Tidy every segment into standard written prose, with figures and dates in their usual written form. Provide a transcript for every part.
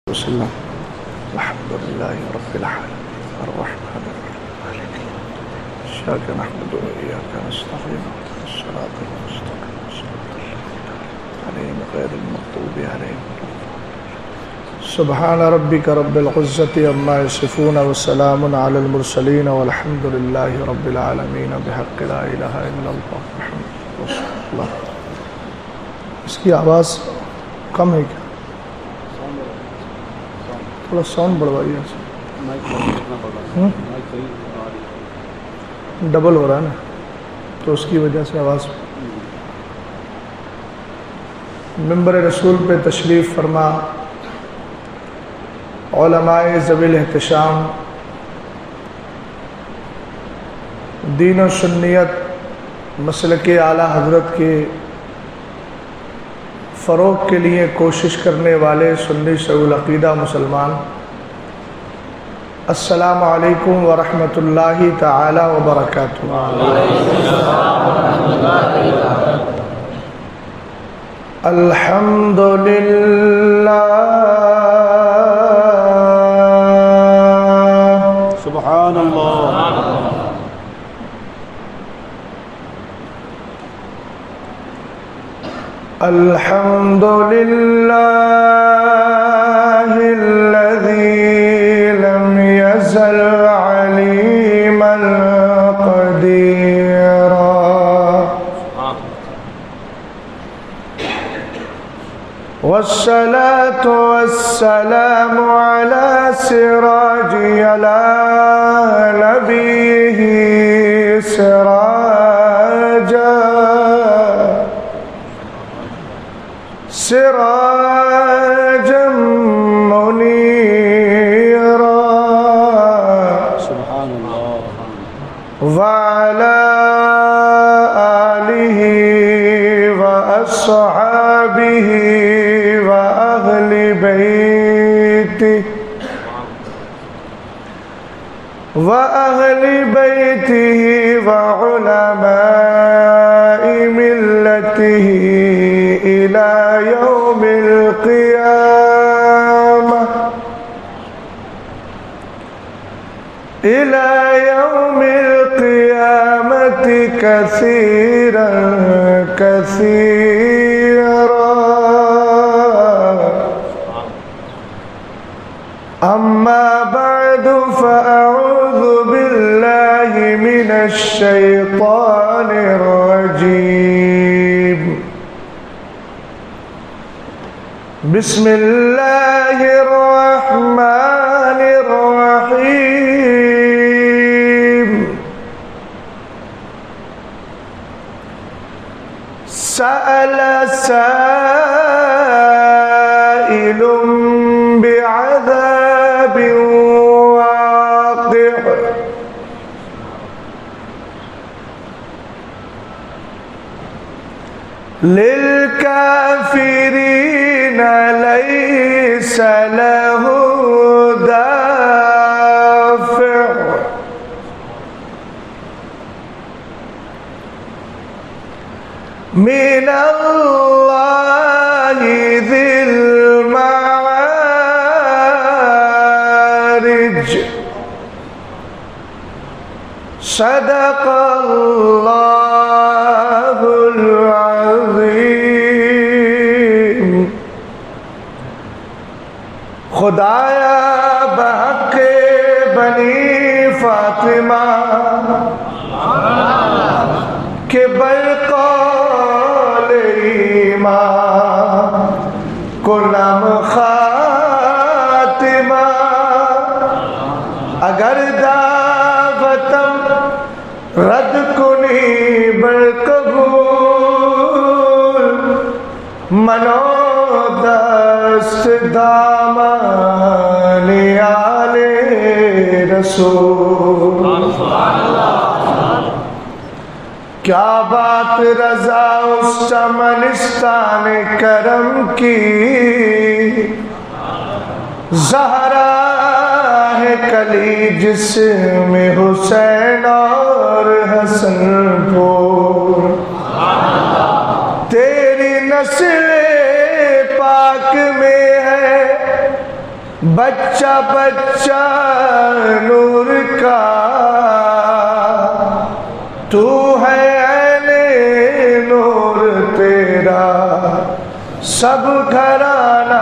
وسلم الحمد لله رب العالمين الرحمن الرحيم إياك نعبد وإياك نستعين الصراط المستقيم صراط الذين عليهم غير المغضوب عليهم سبحان ربك رب العزة عما يصفون وسلام على المرسلين والحمد لله رب العالمين بحق لا إله إلا الله محمد رسول الله. اس کی آواز کم ہے کیا؟ تھوڑا ساؤنڈ بڑھوائیے. ڈبل ہو رہا ہے نا تو اس کی وجہ سے آواز. منبر رسول پہ تشریف فرما علماء ذوی الاحتشام دین و سنیت مسلک اعلیٰ حضرت کے فروغ کے لیے کوشش کرنے والے سنی صحیح العقیدہ مسلمان، السلام علیکم ورحمۃ اللہ تعالی وبرکاتہ. الحمد للہ سبحان اللہ. الحمد للہ الذی لم یزل علیما قدیرا والصلاة والسلام على سراج على نبيه سراجا منيرا سبحان اللہ. وعلى آله وأصحابه وأهل بيته وعلماء ملته إلى يوم القيامة كثيرا كثيرا. أما بعد فأعوذ بالله من الشيطان الرجيم. بسم الله الرحمن الرحيم. سأل سائل بعذاب واقع للكافرين ليس له دافع من الله ذي المعارج. صدق اللہ العظیم. خدایا بحق بنی فاطمہ کہ بالقول ایمان کنم خاتمہ. اگر دعوتم رد کنی بالقبول منو دست دامان آل رسول. کیا بات رضا اس چمنستان کرم کی، زہرا ہے کلی جس میں حسین اور حسن پور. تیری نسل پاک میں ہے بچہ بچہ نور کا تو ہے عین نور تیرا سب گھرانہ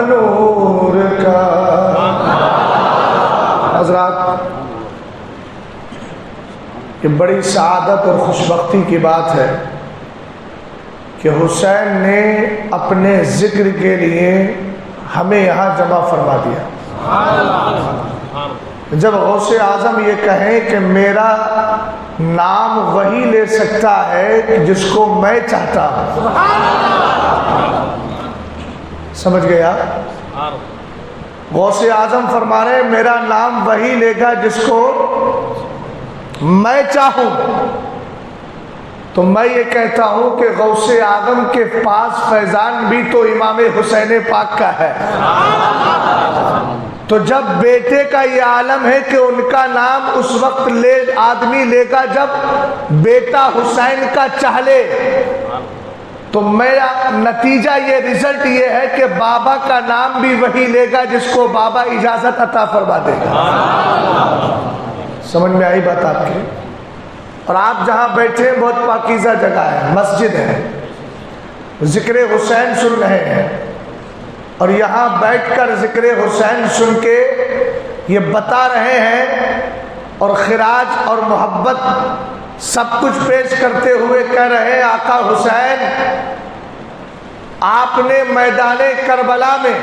نور کا۔ حضرات، یہ بڑی سعادت اور خوشبختی کی بات ہے کہ حسین نے اپنے ذکر کے لیے ہمیں یہاں جمع فرما دیا۔ جب غوث اعظم یہ کہیں کہ میرا نام وہی لے سکتا ہے جس کو میں چاہتا ہوں، سمجھ گیا؟ غوث اعظم فرما رہے ہیں میرا نام وہی لے گا جس کو میں چاہوں، تو میں یہ کہتا ہوں کہ غوث اعظم کے پاس فیضان بھی تو امام حسین پاک کا ہے۔ تو جب بیٹے کا یہ عالم ہے کہ ان کا نام اس وقت آدمی لے گا جب بیٹا حسین کا چاہ لے، تو میرا نتیجہ یہ رزلٹ یہ ہے کہ بابا کا نام بھی وہی لے گا جس کو بابا اجازت عطا فرما دے گا۔ سمجھ میں آئی بات آپ کی؟ اور آپ جہاں بیٹھے ہیں بہت پاکیزہ جگہ ہے، مسجد ہے، ذکر حسین سن رہے ہیں، اور یہاں بیٹھ کر ذکر حسین سن کے یہ بتا رہے ہیں اور خراج اور محبت سب کچھ پیش کرتے ہوئے کہہ رہے ہیں آقا حسین، آپ نے میدان کربلا میں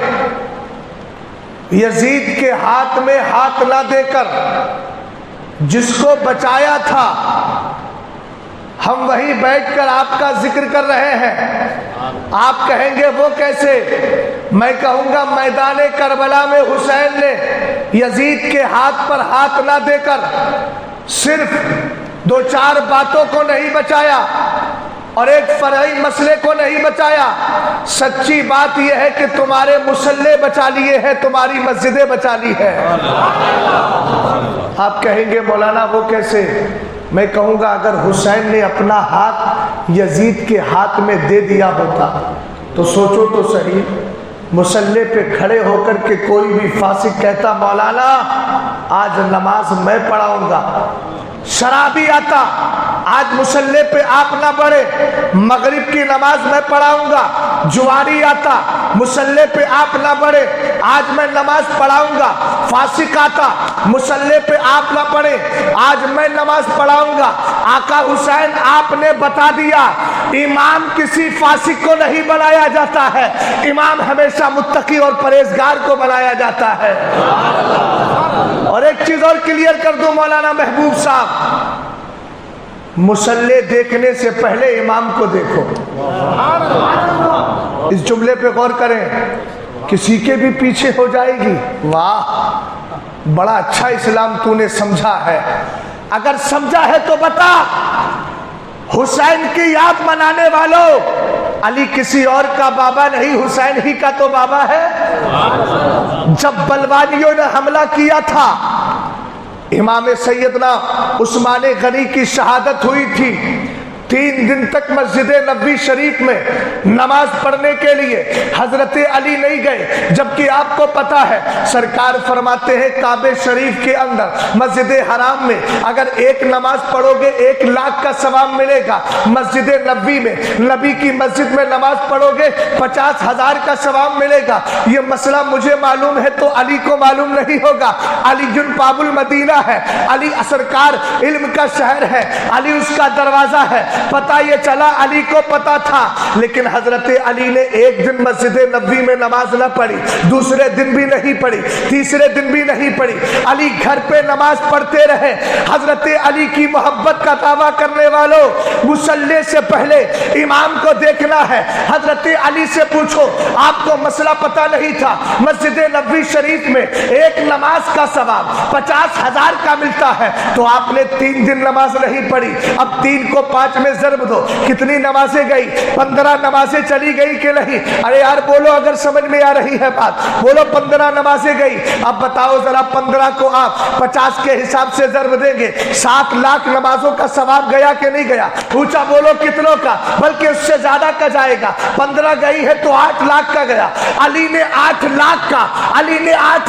یزید کے ہاتھ میں ہاتھ نہ دے کر جس کو بچایا تھا، ہم وہیں بیٹھ کر آپ کا ذکر کر رہے ہیں۔ آپ کہیں گے وہ کیسے؟ میں کہوں گا میدان کربلا میں حسین نے یزید کے ہاتھ پر ہاتھ نہ دے کر صرف دو چار باتوں کو نہیں بچایا اور ایک فرعی مسئلے کو نہیں بچایا، سچی بات یہ ہے کہ تمہارے مصلے بچا لیے ہیں، تمہاری مسجدیں بچا لی ہے۔ آپ کہیں گے مولانا وہ کیسے؟ میں کہوں گا اگر حسین نے اپنا ہاتھ یزید کے ہاتھ میں دے دیا ہوتا تو سوچو تو صحیح، مصلے پہ کھڑے ہو کر کے کوئی بھی فاسق کہتا مولانا آج نماز میں پڑھاؤں گا، شرابی آتا آج مصلے پہ آپ نہ پڑھے، مغرب کی نماز میں پڑھاؤں گا، جواری آتا مصلے پہ آپ نہ پڑھے آج میں نماز پڑھاؤں گا، فاسق آتا مصلے پہ آپ نہ پڑھے آج میں نماز پڑھاؤں گا۔ آقا حسین آپ نے بتا دیا امام کسی فاسق کو نہیں بنایا جاتا ہے، امام ہمیشہ متقی اور پرہیزگار کو بنایا جاتا ہے۔ اور ایک چیز اور کلیئر کر دوں مولانا محبوب صاحب، مصلے دیکھنے سے پہلے امام کو دیکھو۔ اس جملے پہ غور کریں، کسی کے بھی پیچھے ہو جائے گی، واہ بڑا اچھا اسلام تو نے سمجھا ہے، اگر سمجھا ہے تو بتا۔ حسین کی یاد منانے والوں، علی کسی اور کا بابا نہیں، حسین ہی کا تو بابا ہے۔ جب بلوانیوں نے حملہ کیا تھا، امام سیدنا عثمان غنی کی شہادت ہوئی تھی، 3 دن تک مسجد نبوی شریف میں نماز پڑھنے کے لیے حضرت علی نہیں گئے، جبکہ آپ کو پتا ہے سرکار فرماتے ہیں کعبہ شریف کے اندر مسجد حرام میں اگر ایک نماز پڑھو گے 1 لاکھ کا ثواب ملے گا، مسجد نبوی میں نبی کی مسجد میں نماز پڑھو گے 50,000 کا ثواب ملے گا۔ یہ مسئلہ مجھے معلوم ہے تو علی کو معلوم نہیں ہوگا، علی جن باب المدینہ ہے، علی سرکار علم کا شہر ہے، علی اس کا دروازہ ہے، پتہ یہ چلا علی کو پتا تھا، لیکن حضرت علی نے ایک دن مسجد نبوی میں نماز نہ پڑھی، دوسرے دن بھی نہیں پڑھی، تیسرے دن بھی نہیں پڑھی، علی گھر پہ نماز پڑھتے رہے۔ حضرت علی کی محبت کا دعویٰ کرنے والوں، مصلی سے پہلے امام کو دیکھنا ہے۔ حضرت علی سے پوچھو، آپ کو مسئلہ پتا نہیں تھا مسجد نبوی شریف میں ایک نماز کا ثواب 50,000 کا ملتا ہے، تو آپ نے 3 دن نماز نہیں پڑھی، اب 3 کو 5 میں ضرب دو. کتنی نمازیں گئی؟ 15 نمازیں چلی گئی کہ نہیں؟ ارے یار بولو اگر سمجھ میں آ رہی ہے بات. بولو 15 نمازیں گئی. اب بتاؤ ذرا 15 کو آپ 50 کے حساب سے ضرب دیں گے, 7 لاکھ نمازوں کا ثواب گیا کہ نہیں گیا؟ اونچا بولو کتنوں کا؟ بلکہ اس سے زیادہ کا جائے گا. 15 گئی ہے تو 8 لاکھ کا گیا. علی نے 8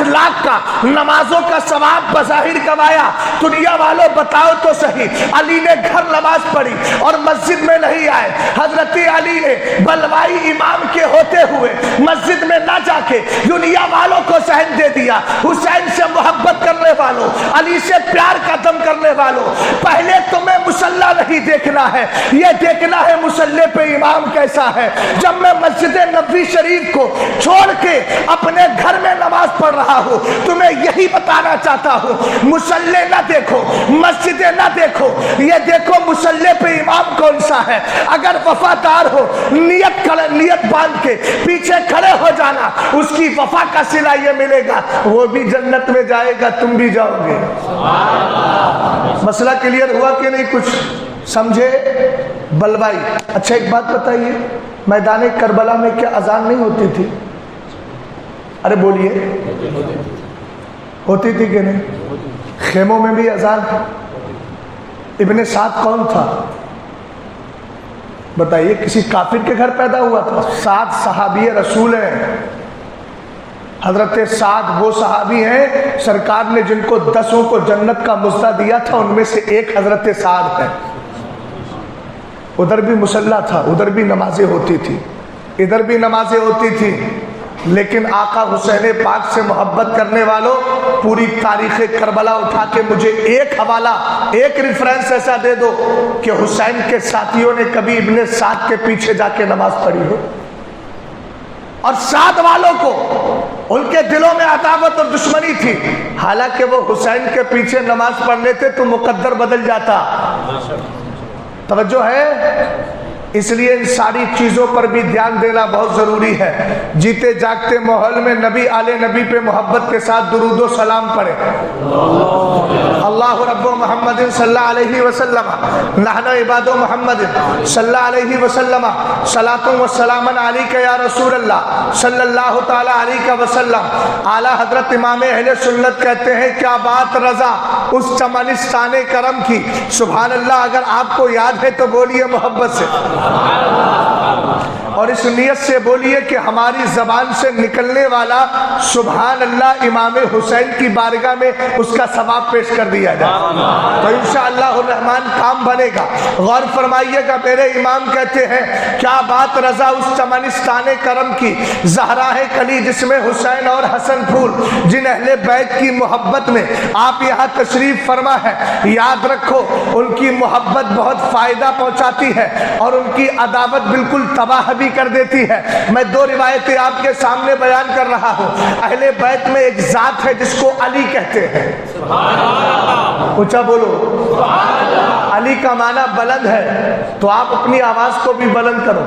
لاکھ کا نمازوں کا ثواب بظاہر کمایا. دنیا والوں بتاؤ تو صحیح, علی نے گھر نماز پڑھی اور مسجد میں نہیں آئے. حضرت علی نے بلوائی امام کے ہوتے ہوئے مسجد میں نہ جا کے دنیا والوں کو صحن دے دیا. حسین سے محبت کرنے والوں, علی سے پیار کا دم کرنے والوں, پہلے تمہیں مصلی نہیں دیکھنا ہے, یہ دیکھنا ہے مصلی پہ امام کیسا ہے. جب میں مسجد نبوی شریف کو چھوڑ کے اپنے گھر میں نماز پڑھ رہا ہوں, تمہیں یہی بتانا چاہتا ہوں, مصلی نہ دیکھو, مسجدیں نہ دیکھو, یہ دیکھو مصلی پہ امام کون سا ہے. اگر وفادار ہو, نیت باندھ کے پیچھے کھڑے ہو جانا, اس کی وفا کا صلہ یہ ملے گا, وہ بھی جنت میں جائے گا, تم بھی جاؤ گے. مسئلہ کلیئر ہوا کہ نہیں؟ کچھ سمجھے؟ بلوائی. اچھا ایک بات بتائیے, میدان کربلا میں کیا اذان نہیں ہوتی تھی؟ ارے بولیے, ہوتی تھی کہ نہیں؟ خیموں میں بھی اذان تھی. ابن سعد کون تھا بتائیے؟ کسی کافر کے گھر پیدا ہوا تھا؟ 7 صحابی رسول ہیں. حضرت سعد وہ صحابی ہیں سرکار نے جن کو 10 کو جنت کا مزدہ دیا تھا, ان میں سے ایک حضرت سعد ہے. ادھر بھی مصلی تھا, ادھر بھی نمازیں ہوتی تھی, ادھر بھی نمازیں ہوتی تھی. لیکن آقا حسین پاک سے محبت کرنے والوں, پوری تاریخ کربلا اٹھا کے مجھے ایک حوالہ, ایک ریفرنس ایسا دے دو کہ حسین کے ساتھیوں نے کبھی ابن سعد کے پیچھے جا کے نماز پڑھی ہو. اور سعد والوں کو ان کے دلوں میں عداوت اور دشمنی تھی, حالانکہ وہ حسین کے پیچھے نماز پڑھ لیتے تو مقدر بدل جاتا. توجہ ہے؟ اس لیے ان ساری چیزوں پر بھی دھیان دینا بہت ضروری ہے. جیتے جاگتے ماحول میں نبی آل نبی پہ محبت کے ساتھ درود و سلام پڑھے. اللہ رب محمد صلی اللہ علیہ وسلم, نحن عباد محمد صلی اللہ علیہ وسلم, صلاۃ و سلام علیک یا رسول اللہ صلی اللہ تعالی علیہ وسلم. اعلیٰ حضرت امام اہل سنت کہتے ہیں کیا بات رضا اس چمنستان کرم کی. سبحان اللہ. اگر آپ کو یاد ہے تو بولیے محبت سے, اور اس نیت سے بولیے کہ ہماری زبان سے نکلنے والا سبحان اللہ امام حسین کی بارگاہ میں اس کا ثواب پیش کر دیا جائے تو انشاءاللہ الرحمن کام بنے گا. غور فرمائیے گا, میرے امام کہتے ہیں کیا بات رضا اس چمنستان کرم کی, زہراہ کلی جس میں حسین اور حسن پھول, جن اہل بیت کی محبت میں آپ یہاں تشریف فرما ہے. یاد رکھو ان کی محبت بہت فائدہ پہنچاتی ہے اور ان کی عداوت بالکل تباہ بھی کر دیتی ہے. میں 2 روایتیں آپ کے سامنے بیان کر رہا ہوں. اہل بیت میں ایک ذات ہے جس کو علی کہتے ہیں. اونچا بولو. علی کا معنی بلند ہے, تو آپ اپنی آواز کو بھی بلند کرو.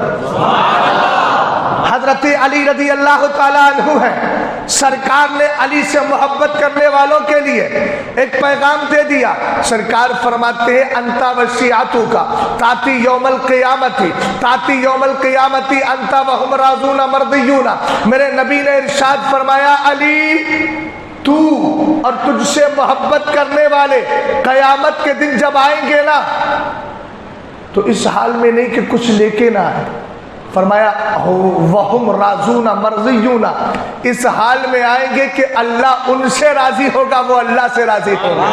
حضرت علی رضی اللہ تعالیٰ عنہ ہے, سرکار نے علی سے محبت کرنے والوں کے لیے ایک پیغام دے دیا. سرکار فرماتے ہیں انتا وشیعتو کا تاتی یوم القیامتی, تاتی یوم القیامتی انتا وہم راضون مرضیون. میرے نبی نے ارشاد فرمایا علی تو اور تجھ سے محبت کرنے والے قیامت کے دن جب آئیں گے نا تو اس حال میں نہیں کہ کچھ لے کے نہ آئے. فرمایا وہم راضون مرضیون, اس حال میں آئیں گے کہ اللہ ان سے راضی ہوگا, وہ اللہ سے راضی ہوگا.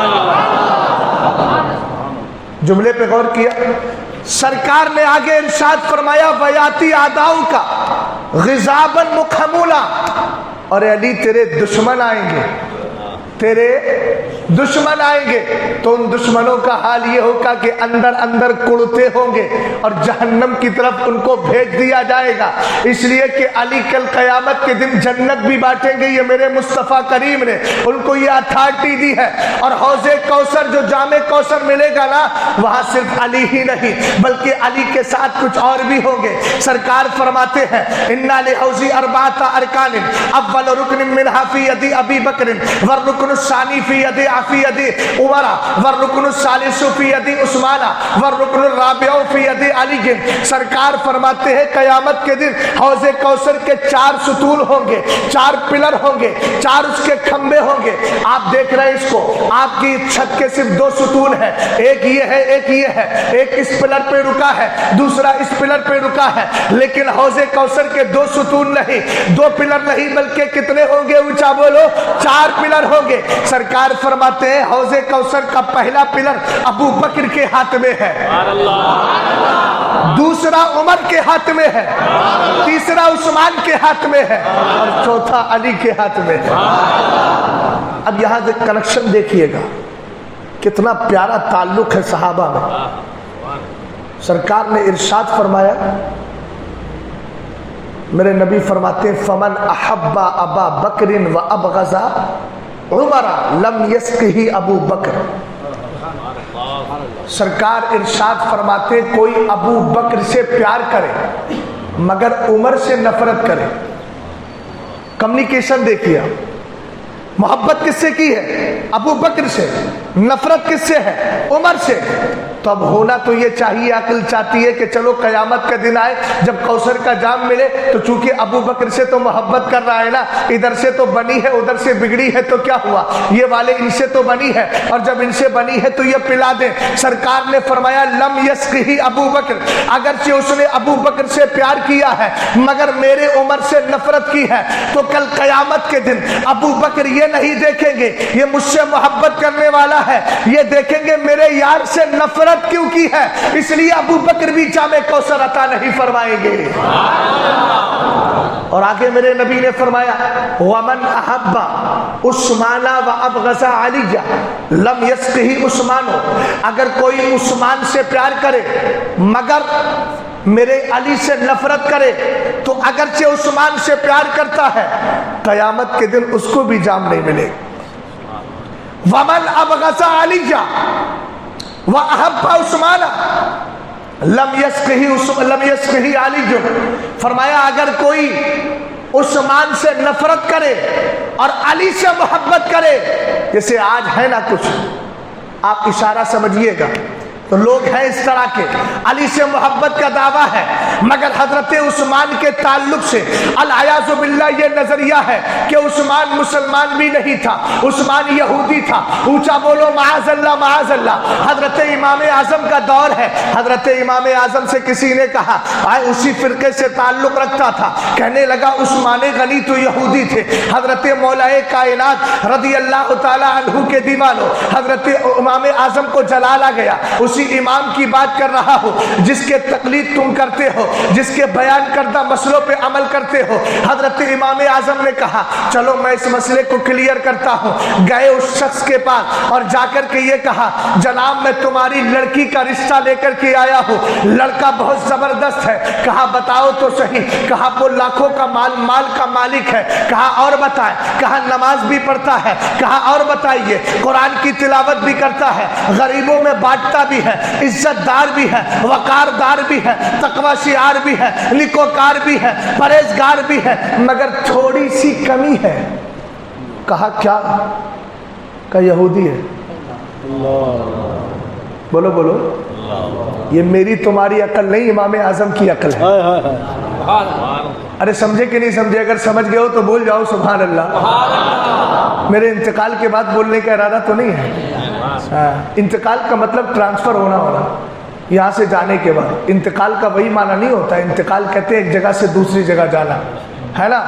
جملے پہ غور کیا. سرکار نے آگے ارشاد فرمایا ویاتی اعداؤ کا غضابا مخمولا, اور علی تیرے دشمن آئیں گے, تیرے دشمن آئیں گے تو ان دشمنوں کا حال یہ ہوگا کہ اندر اندر کڑتے ہوں گے اور جہنم کی طرف ان کو بھیج دیا جائے گا. اس لیے کہ علی کل قیامت کے دن جنت بھی بانٹیں گے, یہ میرے مصطفیٰ کریم نے ان کو یہ اتھارٹی دی ہے. اور حوض کوثر جو جام کوثر ملے گا نا, وہاں صرف علی ہی نہیں بلکہ علی کے ساتھ کچھ اور بھی ہوں گے. سرکار فرماتے ہیں انا لحوضی اربعۃ ارکان, اول رکن منہا فی ید ابی بکر والرکن الثانی فی ید فی یدی عمر والرکن الثالث فی یدی عثمان والرکن الرابع فی یدی علی. سرکار فرماتے ہیں قیامت کے دن حوض کوثر کے 4 ستون ہوں گے، 4 پلر ہوں گے، 4 اس کے کھمبے ہوں گے. آپ دیکھ رہے ہیں اس کو، آپ کی چھت کے صرف 2 ستون ہیں، ایک یہ ہے ایک یہ ہے، ایک اس پلر پہ رکا ہے دوسرا اس پلر پہ رکا ہے. لیکن حوض کوثر کے 2 ستون نہیں، 2 پلر نہیں، بلکہ کتنے ہوں گے؟ اونچا بولو، 4 پلر ہوں گے. سرکار فرماتے ہیں حوض کوثر کا پہلا پلر ابو بکر کے ہاتھ میں ہے، دوسرا عمر کے ہاتھ میں ہے، تیسرا عثمان کے ہاتھ میں ہے، اور چوتھا علی کے ہاتھ میں ہے. اب یہاں سے کنیکشن دیکھیے گا، کتنا پیارا تعلق ہے صحابہ میں. سرکار نے ارشاد فرمایا، میرے نبی فرماتے ہیں فمن احب ابا بکر و ابغض عمر لم یسقہ ابو بکر. سرکار ارشاد فرماتے کوئی ابو بکر سے پیار کرے مگر عمر سے نفرت کرے. کمیونیکیشن دیکھیے، محبت کس سے کی ہے؟ ابو بکر سے. نفرت کس سے ہے؟ عمر سے. تو اب ہونا تو یہ چاہیے، عقل چاہتی ہے کہ چلو قیامت کا دن آئے جب کوثر کا جام ملے تو چونکہ ابو بکر سے تو محبت کر رہا ہے نا، ادھر سے تو بنی ہے ادھر سے بگڑی ہے، تو کیا ہوا؟ یہ والے ان سے تو بنی ہے، اور جب ان سے بنی ہے تو یہ پلا دیں. سرکار نے فرمایا لم یسقہ ابو بکر، اگرچہ اس نے ابو بکر سے پیار کیا ہے مگر میرے عمر سے نفرت کی ہے، تو کل قیامت کے دن ابو بکر یہ نہیں دیکھیں گے یہ مجھ سے محبت کرنے والا ہے، یہ دیکھیں گے میرے یار سے نفرت کیوں کی ہے. اس لیے ابو بکر بھی جام کوثر عطا نہیں فرمائیں گے. اور آگے میرے نبی نے فرمایا ومن احب عثمان و ابغض علی لم یسقہ عثمان. اگر کوئی عثمان سے پیار کرے مگر میرے علی سے نفرت کرے تو اگرچہ عثمان سے پیار کرتا ہے قیامت کے دن اس کو بھی جام نہیں ملے. ومن ابغض علی وَأَحَبَّ عُثْمَانَ لَمْ يَسْقِهِ عَلِيٌّ. فرمایا اگر کوئی عثمان سے نفرت کرے اور علی سے محبت کرے، جیسے آج ہے نا کچھ، آپ اشارہ سمجھیے گا، تو لوگ ہیں اس طرح کے، علی سے محبت کا دعویٰ ہے مگر حضرت عثمان کے تعلق سے العیاذ باللہ یہ نظریہ ہے کہ عثمان مسلمان بھی نہیں تھا، عثمان یہودی تھا. اونچا بولو معاذ اللہ معاذ اللہ. حضرت امام اعظم کا دور ہے، حضرت امام اعظم سے کسی نے کہا، اسی فرقے سے تعلق رکھتا تھا، کہنے لگا عثمان غنی تو یہودی تھے. حضرت مولا کائنات رضی اللہ تعالی عنہ کے دیوانوں، حضرت امام اعظم کو جلال آ گیا. اسی امام کی بات کر رہا ہو جس کے تقلید تم کرتے ہو، جس کے بیان کردہ مسئلوں پہ عمل کرتے ہو. حضرت امام اعظم نے کہا چلو میں اس مسئلے کو کلیئر کرتا ہوں. گئے اس شخص کے پاس اور جا کر کے یہ کہا جناب میں تمہاری لڑکی کا رشتہ لے کر کے آیا ہوں، لڑکا بہت زبردست ہے. کہا بتاؤ تو صحیح. کہا وہ لاکھوں کا مال کا مالک ہے. کہا اور بتائیں. کہا نماز بھی پڑھتا ہے. کہا اور بتائیے. قرآن کی تلاوت بھی کرتا ہے، غریبوں میں بانٹتا بھی ہے، عزت دار بھی ہے، وقار دار بھی ہے، تقوی شعار بھی ہے، نیکوکار بھی ہے، پرہیزگار بھی ہے، مگر تھوڑی سی کمی ہے. کہا کیا؟ کہ یہودی ہے. بولو بولو. یہ میری تمہاری عقل نہیں، امام اعظم کی عقل ہے. ارے سمجھے کہ نہیں سمجھے؟ اگر سمجھ گئے ہو تو بول جاؤ سبحان اللہ. میرے انتقال کے بعد بولنے کا ارادہ تو نہیں ہے. انتقال کا مطلب ٹرانسفر ہونا، یہاں سے جانے کے بعد. انتقال کا وہی معنی نہیں ہوتا. انتقال کہتے ہیں ایک جگہ سے دوسری جگہ جانا، ہے نا.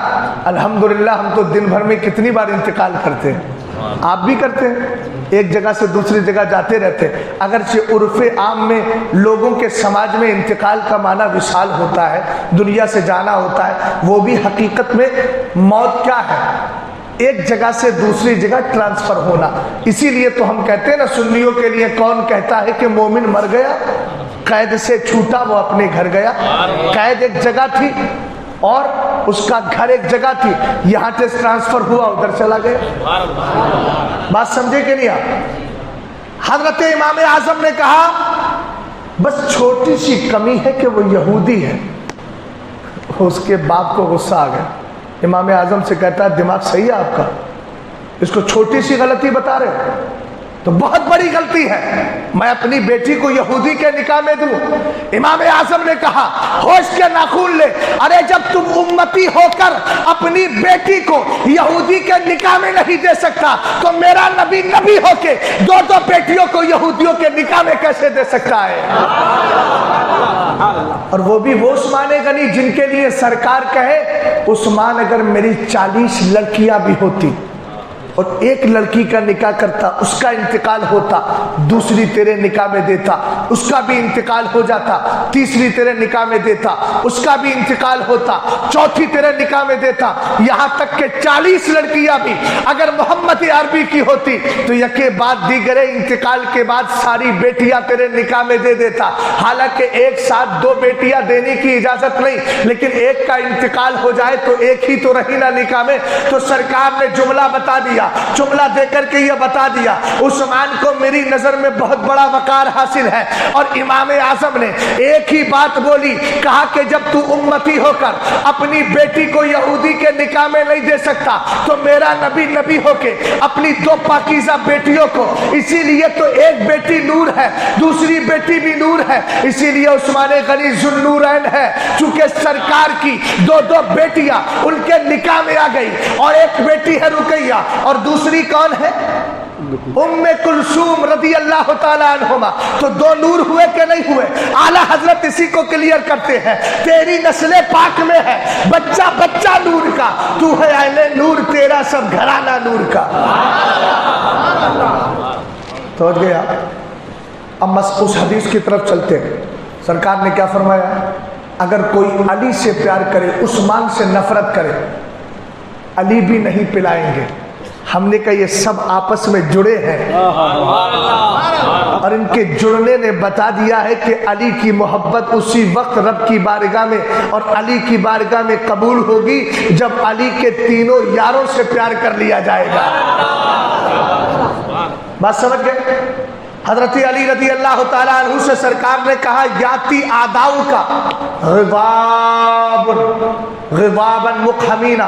الحمدللہ ہم تو دن بھر میں کتنی بار انتقال کرتے ہیں، آپ بھی کرتے ہیں، ایک جگہ سے دوسری جگہ جاتے رہتے ہیں. اگرچہ عرف عام میں لوگوں کے سماج میں انتقال کا معنی وصال ہوتا ہے، دنیا سے جانا ہوتا ہے، وہ بھی حقیقت میں موت کیا ہے؟ ایک جگہ سے دوسری جگہ ٹرانسفر ہونا. اسی لیے تو ہم کہتے ہیں نا سنیوں کے لیے کون کہتا ہے کہ مومن مر گیا؟ قید سے چھوٹا وہ اپنے گھر گیا. قید ایک جگہ تھی اور اس کا گھر ایک جگہ تھی، یہاں سے ٹرانسفر ہوا ادھر چلا گیا. بات سمجھے کہ نہیں آپ؟ حضرت امام اعظم نے کہا بس چھوٹی سی کمی ہے کہ وہ یہودی ہے. اس کے باپ کو غصہ آ گیا. امام اعظم سے کہتا ہے دماغ صحیح ہے آپ کا، اس کو چھوٹی سی غلطی بتا رہے. تو بہت بڑی غلطی ہے میں اپنی بیٹی کو یہودی کے نکاح میں دوں۔ امام اعظم نے کہا ہوش کے ناخن لے، ارے جب تم امتی ہو کر اپنی بیٹی کو یہودی کے نکاح میں نہیں دے سکتا تو میرا نبی نبی ہو کے دو دو بیٹیوں کو یہودیوں کے نکاح میں کیسے دے سکتا ہے؟ اور وہ بھی وہ عثمان غنی جن کے لیے سرکار کہے عثمان اگر میری 40 لڑکیاں بھی ہوتی اور ایک لڑکی کا نکاح کرتا، اس کا انتقال ہوتا، دوسری تیرے نکاح میں دیتا، اس کا بھی انتقال ہو جاتا، تیسری تیرے نکاح میں دیتا، اس کا بھی انتقال ہوتا، چوتھی تیرے نکاح میں دیتا، یہاں تک کہ 40 لڑکیاں بھی اگر محمد عربی کی ہوتی تو یکے بعد دیگرے انتقال کے بعد ساری بیٹیاں تیرے نکاح میں دے دیتا۔ حالانکہ ایک ساتھ 2 بیٹیاں دینے کی اجازت نہیں، لیکن ایک کا انتقال ہو جائے تو ایک ہی تو رہی نا نکاح میں۔ تو سرکار نے جملہ بتا دیا، جملہ دے کر کے یہ بتا دیا عثمان کو میری نظر میں بہت بڑا وقار حاصل ہے۔ اور امام اعظم نے ایک ہی بات بولی، کہا کہ جب تو امتی ہو کر اپنی بیٹی کو یہودی کے نکاح میں نہیں دے سکتا تو میرا نبی نبی ہو کے اپنی 2 پاکیزہ بیٹیوں کو، اسی لیے تو ایک بیٹی نور ہے، دوسری بیٹی بھی نور ہے، اسی لیے عثمان غنی ذوالنورین ہے، چونکہ سرکار کی 2 بیٹیاں ان کے نکاح میں آ گئی، اور ایک بیٹی ہے رقیہ اور دوسری کون ہے؟ ام کلثوم رضی اللہ تعالیٰ عنہما۔ تو 2 نور ہوئے کہ نہیں ہوئے؟ اعلیٰ حضرت اسی کو کلیئر کرتے ہیں، تیری نسل پاک میں ہے بچہ بچہ نور کا، تو ہے اہل نور، تیرا سب گھرانہ نور کا۔ تو گیا اب اس حدیث کی طرف چلتے ہیں۔ سرکار نے کیا فرمایا؟ اگر کوئی علی سے پیار کرے، عثمان سے نفرت کرے، علی بھی نہیں پلائیں گے۔ ہم نے کہا یہ سب آپس میں جڑے ہیں، اور ان کے جڑنے نے بتا دیا ہے کہ علی کی محبت اسی وقت رب کی بارگاہ میں اور علی کی بارگاہ میں قبول ہوگی جب علی کے تینوں یاروں سے پیار کر لیا جائے گا۔ بات سمجھ گئے؟ حضرت علی رضی اللہ تعالیٰ عنہ سے سرکار نے کہا یاتی آداؤ کا غبابا مقحمینا،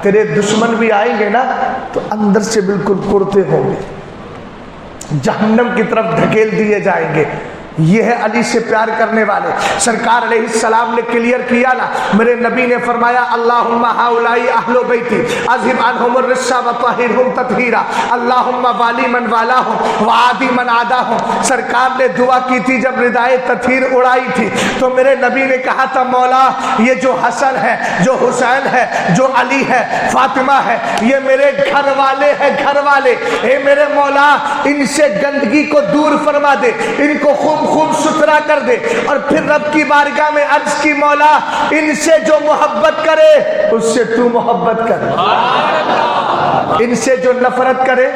تیرے دشمن بھی آئیں گے نا تو اندر سے بالکل کرتے ہوں گے، جہنم کی طرف دھکیل دیے جائیں گے۔ یہ ہے علی سے پیار کرنے والے۔ سرکار علیہ السلام نے کلیئر کیا نا، میرے نبی نے فرمایا اللہم ہؤلائی اہل بیتی اذہب عنہم الرجس وطہرہم تطہیرا، اللہم والی من والاہم وعادی من عاداہم۔ سرکار نے دعا کی تھی جب ردائے تطہیر اڑائی تھی تو میرے نبی نے کہا تھا مولا یہ جو حسن ہے، جو حسین ہے، جو علی ہے، فاطمہ ہے، یہ میرے گھر والے ہیں، گھر والے، اے میرے مولا ان سے گندگی کو دور فرما دے، ان کو خوب ستھرا کر دے۔ اور پھر رب کی بارگاہ میں عرض کی مولا ان سے جو محبت کرے اس سے تو محبت کر، ان سے جو نفرت کرے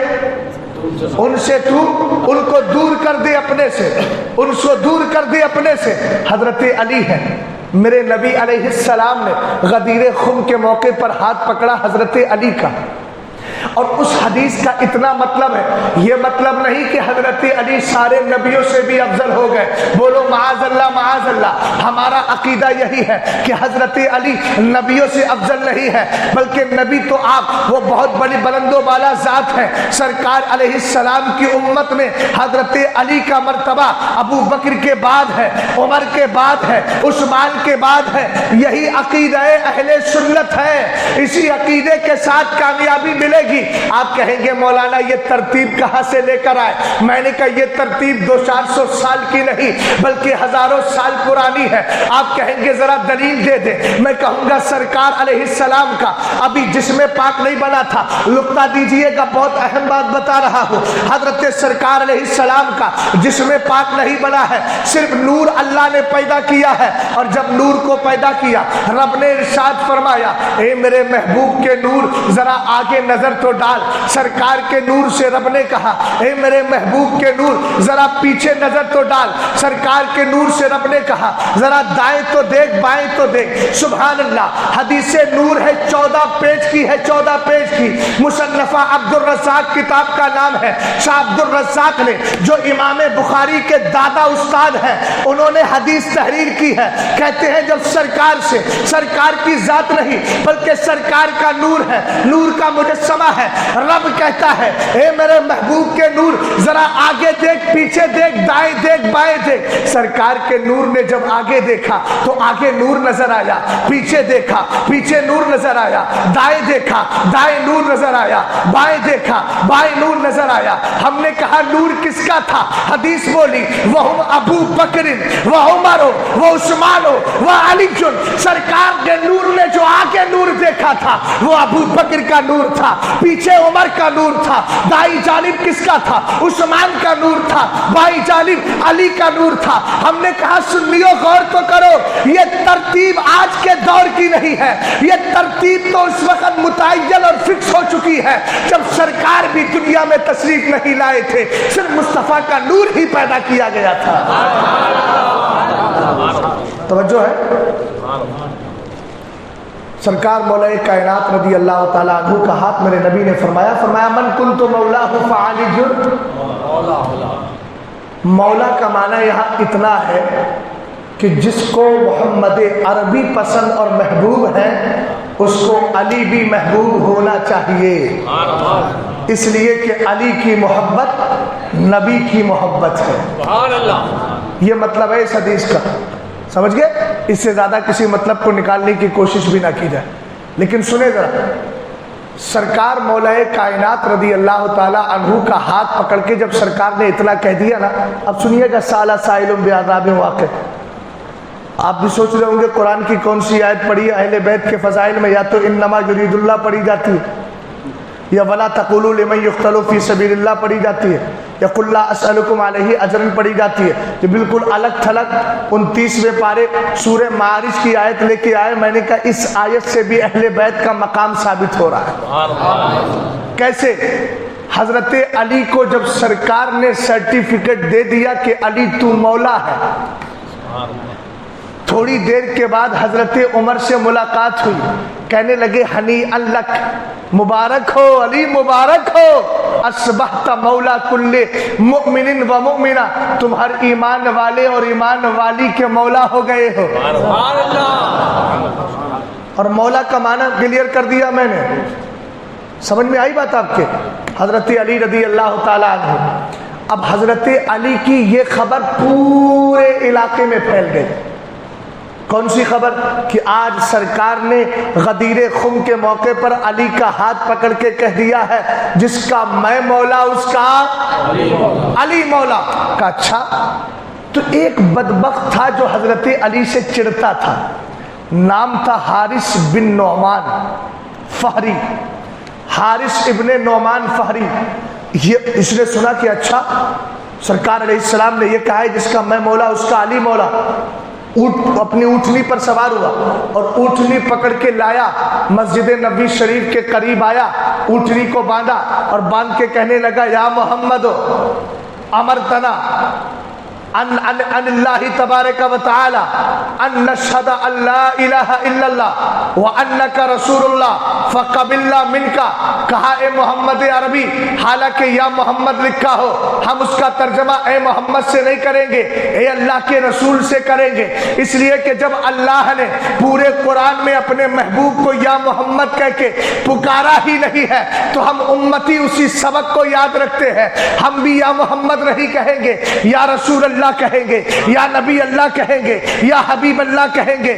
ان سے تو ان کو دور کر دے اپنے سے، ان کو دور کر دے اپنے سے۔ حضرت علی ہے، میرے نبی علیہ السلام نے غدیر خم کے موقع پر ہاتھ پکڑا حضرت علی کا، اور اس حدیث کا اتنا مطلب ہے، یہ مطلب نہیں کہ حضرت علی سارے نبیوں سے بھی افضل ہو گئے، بولو معاذ اللہ معاذ اللہ۔ ہمارا عقیدہ یہی ہے کہ حضرت علی نبیوں سے افضل نہیں ہے، بلکہ نبی تو آپ وہ بہت بڑی بلند و بالا ذات ہے۔ سرکار علیہ السلام کی امت میں حضرت علی کا مرتبہ ابو بکر کے بعد ہے، عمر کے بعد ہے، عثمان کے بعد ہے۔ یہی عقیدہ اہل سنت ہے، اسی عقیدے کے ساتھ کامیابی ملے گی۔ آپ کہیں گے مولانا یہ ترتیب کہاں سے لے کر آئے؟ میں نے کہا یہ ترتیب 200-400 سال کی نہیں بلکہ ہزاروں سال پرانی ہے۔ آپ کہیں گے ذرا دلیل دے دے، میں کہوں گا سرکار علیہ السلام کا ابھی جسم پاک نہیں بنا تھا، نقطہ دیجئے گا، بہت اہم بات بتا رہا ہوں۔ حضرت سرکار علیہ السلام کا جسم پاک نہیں بنا ہے، صرف نور اللہ نے پیدا کیا ہے، اور جب نور کو پیدا کیا رب نے ارشاد فرمایا اے میرے محبوب کے نور ذرا آگے نظر تو ڈال۔ سرکار کے نور سے رب نے کہا اے میرے محبوب کے نور ذرا پیچھے نظر تو ڈال۔ سرکار کے نور سے رب نے کہا ذرا دائیں تو دیکھ بائیں تو دیکھ۔ سبحان اللہ، حدیث نور ہے 14 پیج کی ہے، 14 پیج کی۔ مصنفہ عبد الرزاق کتاب کا نام ہے۔ شاہ عبد الرزاق نے جو امام بخاری کے دادا استاد ہیں انہوں نے حدیث تحریر کی ہے، کہتے ہیں جب سرکار سے، سرکار کی ذات نہیں بلکہ سرکار کا نور ہے، نور کا مجسمہ ہے، ہے, رب کہتا ہے اے میرے محبوب کے نور ذرا آگے دیکھ, پیچھے دیکھ, دائیں دیکھ, بائیں دیکھ. سرکار کے نور نے جب آگے دیکھا تو آگے نور نظر آیا, پیچھے دیکھا پیچھے نور نظر آیا, دائیں دیکھا دائیں نور نظر آیا, بائیں دیکھا بائیں نور نظر آیا. ہم نے کہا نور کس کا تھا؟ حدیث بولی وَهُمْ ابو بکر وعمر وعثمان وعلی. سرکار کے نور نے جو آگے نور دیکھا تھا وہ ابو بکر کا نور تھا, پیچھے عمر کا نور تھا, دائیں جانب کس کا تھا؟ عثمان کا نور تھا, بائیں جانب علی کا نور تھا. ہم نے کہا سنیو غور تو کرو, یہ ترتیب آج کے دور کی نہیں ہے, یہ ترتیب تو اس وقت متعین اور فکس ہو چکی ہے جب سرکار بھی دنیا میں تشریف نہیں لائے تھے, صرف مصطفیٰ کا نور ہی پیدا کیا گیا تھا. توجہ ہے. سرکار مولا کائنات رضی اللہ تعالیٰ عنہ کا ہاتھ میرے نبی نے فرمایا من کنت مولاہ فعلی. مولا کا معنی یہاں اتنا ہے کہ جس کو محمد عربی پسند اور محبوب ہے اس کو علی بھی محبوب ہونا چاہیے, اس لیے کہ علی کی محبت نبی کی محبت ہے. یہ مطلب ہے اس حدیث کا, سمجھ گئے؟ اس سے زیادہ کسی مطلب کو نکالنے کی کوشش بھی نہ کی جائے. لیکن سنیں ذرا, سرکار مولا کائنات رضی اللہ تعالی عنہ کا ہاتھ پکڑ کے جب سرکار نے اتنا کہہ دیا نا, اب سنیے گا سالہ سائل بعذاب واقع. آپ بھی سوچ رہے ہوں گے قرآن کی کون سی آیت پڑھی ہے اہل بیت کے فضائل میں؟ یا تو انما یرید اللہ پڑھی جاتی ہے, یا ولا تقولوا لمن یقتل فی سبیل اللہ پڑھی جاتی ہے, یا قل لا اسألکم علیہ اجرا پڑھی جاتی ہے. یہ بالکل الگ تھلگ 29ویں پارے سورہ معارج کی آیت لے کے آئے. میں نے کہا اس آیت سے بھی اہل بیت کا مقام ثابت ہو رہا ہے. کیسے؟ حضرت علی کو جب سرکار نے سرٹیفکیٹ دے دیا کہ علی تو مولا ہے, تھوڑی دیر کے بعد حضرت عمر سے ملاقات ہوئی, کہنے لگے ہنی الک, مبارک ہو علی, مبارک ہو, اصبحت مولا کل مؤمن و مؤمنہ, تم ہر ایمان والے اور ایمان والی کے مولا ہو گئے ہو. اور مولا کا معنی کلیئر کر دیا میں نے, سمجھ میں آئی بات آپ کے؟ حضرت علی رضی اللہ تعالیٰ عنہ. اب حضرت علی کی یہ خبر پورے علاقے میں پھیل گئی. کون سی خبر؟ کہ آج سرکار نے غدیر خم کے موقع پر علی کا ہاتھ پکڑ کے کہہ دیا ہے جس کا میں مولا اس کا علی مولا کا. اچھا, تو ایک بدبخت تھا جو حضرت علی سے چڑھتا تھا, نام تھا حارث بن نعمان فہری, حارث ابن نعمان فہری. یہ اس نے سنا کہ اچھا سرکار علیہ السلام نے یہ کہا ہے جس کا میں مولا اس کا علی مولا. اپنی اونٹنی پر سوار ہوا اور اونٹنی پکڑ کے لایا, مسجد نبی شریف کے قریب آیا, اونٹنی کو باندھا اور باندھ کے کہنے لگا یا محمد امرتنا ان اللہ تبارک و تعالی ان نشہد ان لا الہ الا اللہ وانک رسول اللہ فقبلنا منک. کہا اے محمد عربی, حالانکہ یا محمد لکھا ہو, ہم اس کا ترجمہ اے محمد سے نہیں کریں گے, اے اللہ کے رسول سے کریں گے, اس لیے کہ جب اللہ نے پورے قرآن میں اپنے محبوب کو یا محمد کہہ کے پکارا ہی نہیں ہے تو ہم امتی اسی سبق کو یاد رکھتے ہیں. ہم بھی یا محمد نہیں کہیں گے, یا رسول اللہ کہیں گے, یا نبی اللہ کہیں گے, یا حبیب اللہ کہیں گے,